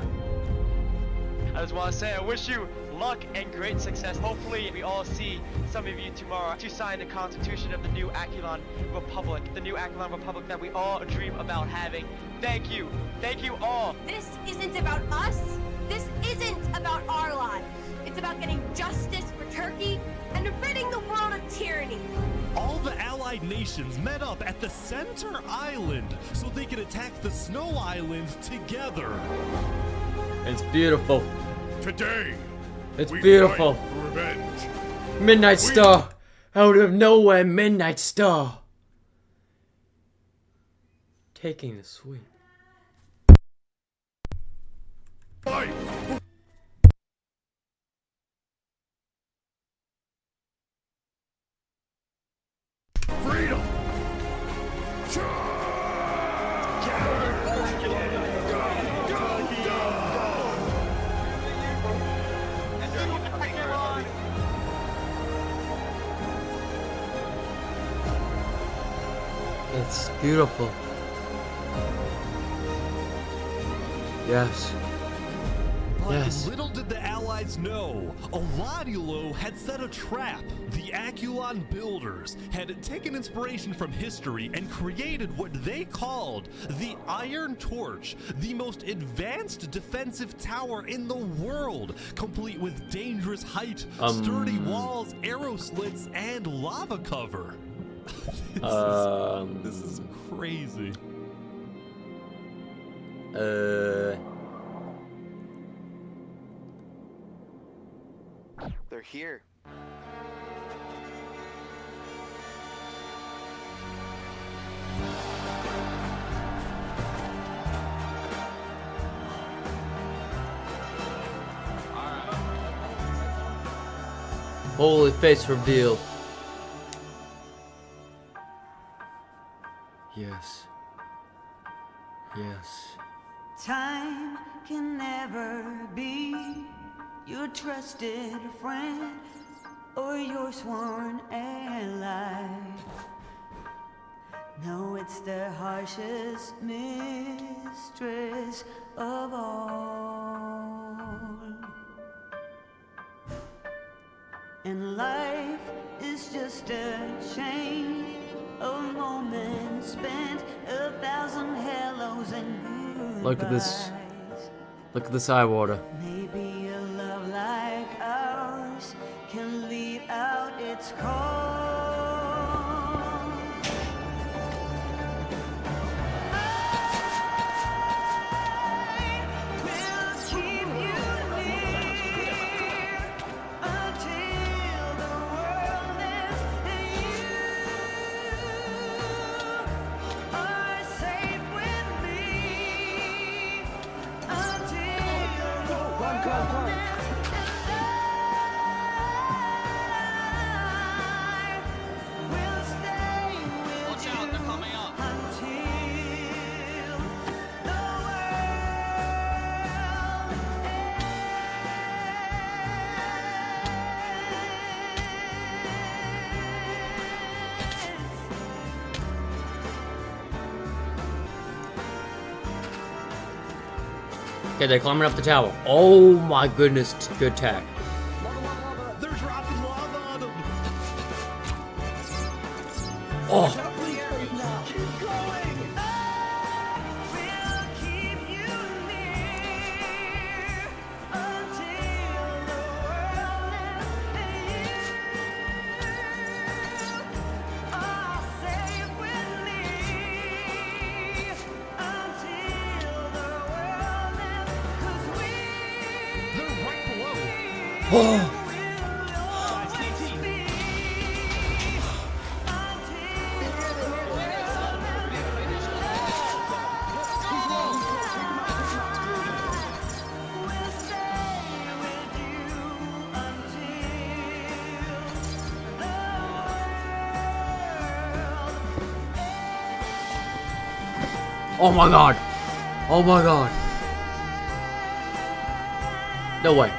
I just want to say I wish you luck and great success. Hopefully we all see some of you tomorrow to sign the constitution of the new Aculon Republic. The new Aculon Republic that we all dream about having. Thank you. Thank you all. This isn't about us. This isn't about our lives. It's about getting justice for Turkey and ridding the world of tyranny. All the allied nations met up at the center island so they could attack the Snow Island together. It's beautiful. Today, It's we beautiful. fight for revenge. Midnight Star. Out of nowhere, Midnight Star. Taking the sweep. Fight! Freedom! Charge! It's beautiful. Yes. But Yes. little did the Allies know, Olajulo had set a trap. The Aculon builders had taken inspiration from history and created what they called the Iron Torch, the most advanced defensive tower in the world, complete with dangerous height, sturdy walls, arrow slits, and lava cover. This is crazy. They're here. Holy face reveal. Yes. Yes. Time can never be your trusted friend or your sworn ally. No, it's the harshest mistress of all. And life is just a chain of moments spent, 1,000 hellos and goodbyes. Look at this. Look at this eye water. Maybe a love like ours can leave out its call. Okay, they're climbing up the tower. Oh my goodness, good tag. They're dropping lava on them. Oh. Oh. Oh my god. Oh my god. No way.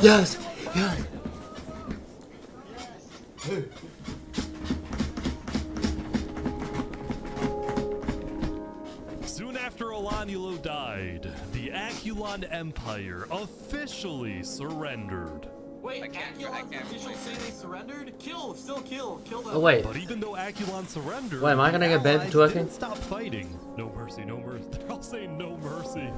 Yes. Yes. Soon after Olajulo died, the Aculon Empire officially surrendered. Wait, Aculon's officials say they surrendered? Still kill them. Oh wait. But even though Aculon surrendered, Wait, am I gonna get banned for Allies twerking? didn't stop fighting. No mercy, no mercy. They're all saying no mercy.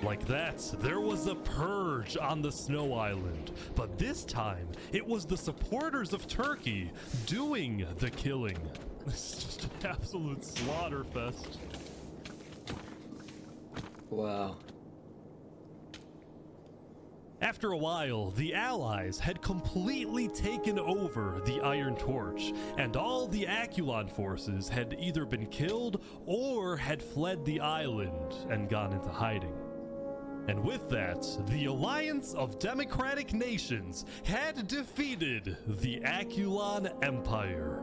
Like that, there was a purge on the Snow Island, but this time it was the supporters of Turkey doing the killing. This is just an absolute slaughter fest. Wow. After a while, the Allies had completely taken over the Iron Torch, and all the Aculon forces had either been killed or had fled the island and gone into hiding. And with that, the Alliance of Democratic Nations had defeated the Aculon Empire.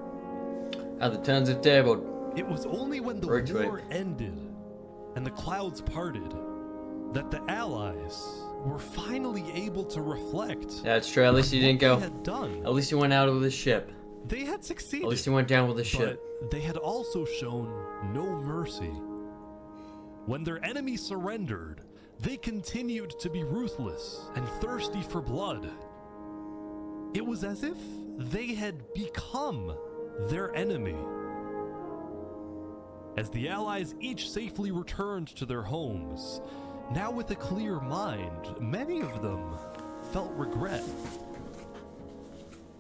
How the turns have tabled. It was only when the war ended and the clouds parted that the Allies were finally able to reflect. Yeah, it's true. At least you didn't go. Had done. At least you went out with a ship. They had succeeded. At least you went down with a ship. But they had also shown no mercy. When their enemy surrendered, they continued to be ruthless and thirsty for blood. It was as if they had become their enemy. As the Allies each safely returned to their homes, now with a clear mind, many of them felt regret.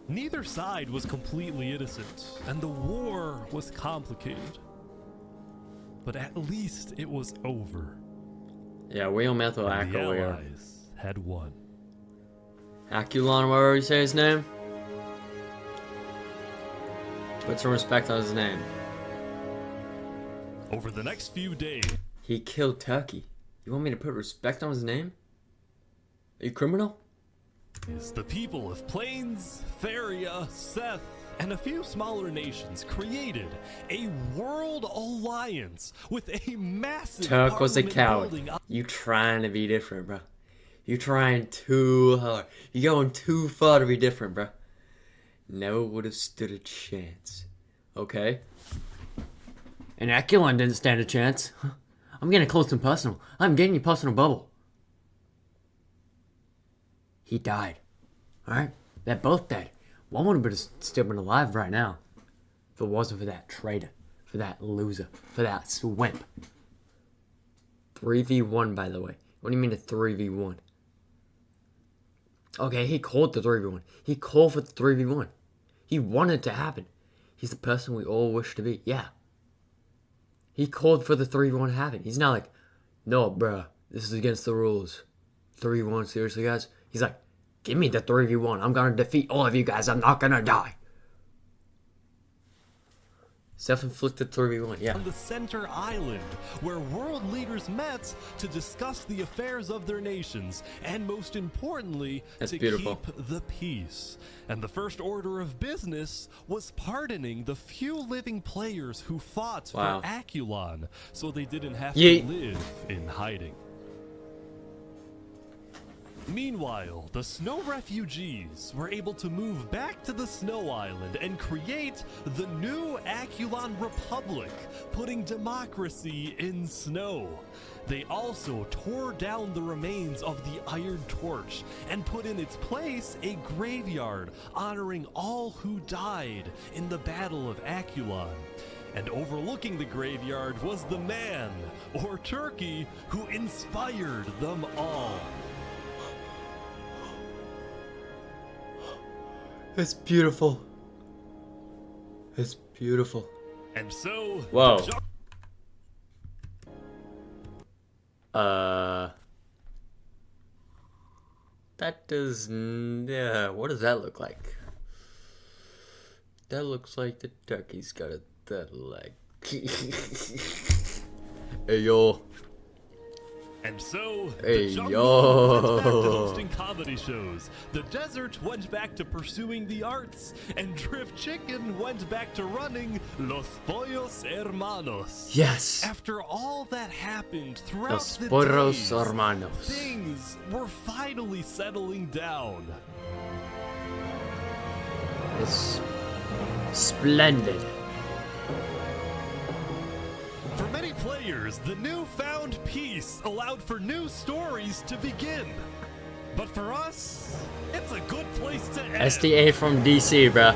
Neither side was completely innocent, and the war was complicated. But at least it was over. Yeah, Wheel Methyl And the Acquair. Allies had won. Aculon, whatever you say his name. Put some respect on his name. Over the next few days, he killed Turkey. You want me to put respect on his name? Are you criminal? the people of Plains, Theria, Seth, and a few smaller nations created a world alliance with a massive Turk was a parliament coward. building up- You trying to be different, bro. You trying too hard. You going too far to be different, bro. Never would have stood a chance. Okay? And Aculon didn't stand a chance. I'm getting close and personal. I'm getting your personal bubble. He died. Alright? They're both dead. One would have still been alive right now. If it wasn't for that traitor. For that loser. For that swimp. 3v1, by the way. What do you mean a 3v1? Okay, he called the 3v1. He called for the 3v1. He wanted it to happen. He's the person we all wish to be. Yeah. He called for the 3v1 to happen. He's not like, no, bruh, this is against the rules. 3v1, seriously, guys? He's like, give me the 3v1. I'm gonna defeat all of you guys. I'm not gonna die. Self-inflicted 3v1, yeah. On the center island, where world leaders met to discuss the affairs of their nations, and most importantly, That's to beautiful. keep the peace. And the first order of business was pardoning the few living players who fought Wow. for Aculon, so they didn't have Yeet. to live in hiding. Meanwhile, the snow refugees were able to move back to the snow island and create the new Aculon Republic, putting democracy in snow. They also tore down the remains of the Iron Torch and put in its place a graveyard honoring all who died in the Battle of Aculon. And overlooking the graveyard was the man, or turkey, who inspired them all. It's beautiful. It's beautiful. And so, Whoa. That does. Yeah, what does that look like? That looks like the turkey's got a dead leg. Hey yo. And so, Hey, the jungle yo. went back to hosting comedy shows, the desert went back to pursuing the arts, and Drift Chicken went back to running Los Pollos Hermanos. Yes. After all that happened throughout Los the Pollos days, Hermanos. things were finally settling down. It's splendid. For many players, the newfound peace allowed for new stories to begin. But for us, it's a good place to end. SDA from DC, bruh.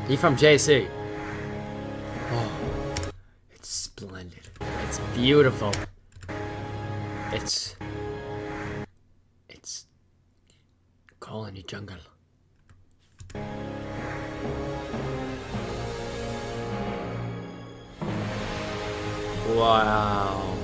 He from JC. Oh, it's splendid. It's beautiful. It's colony jungle. Wow.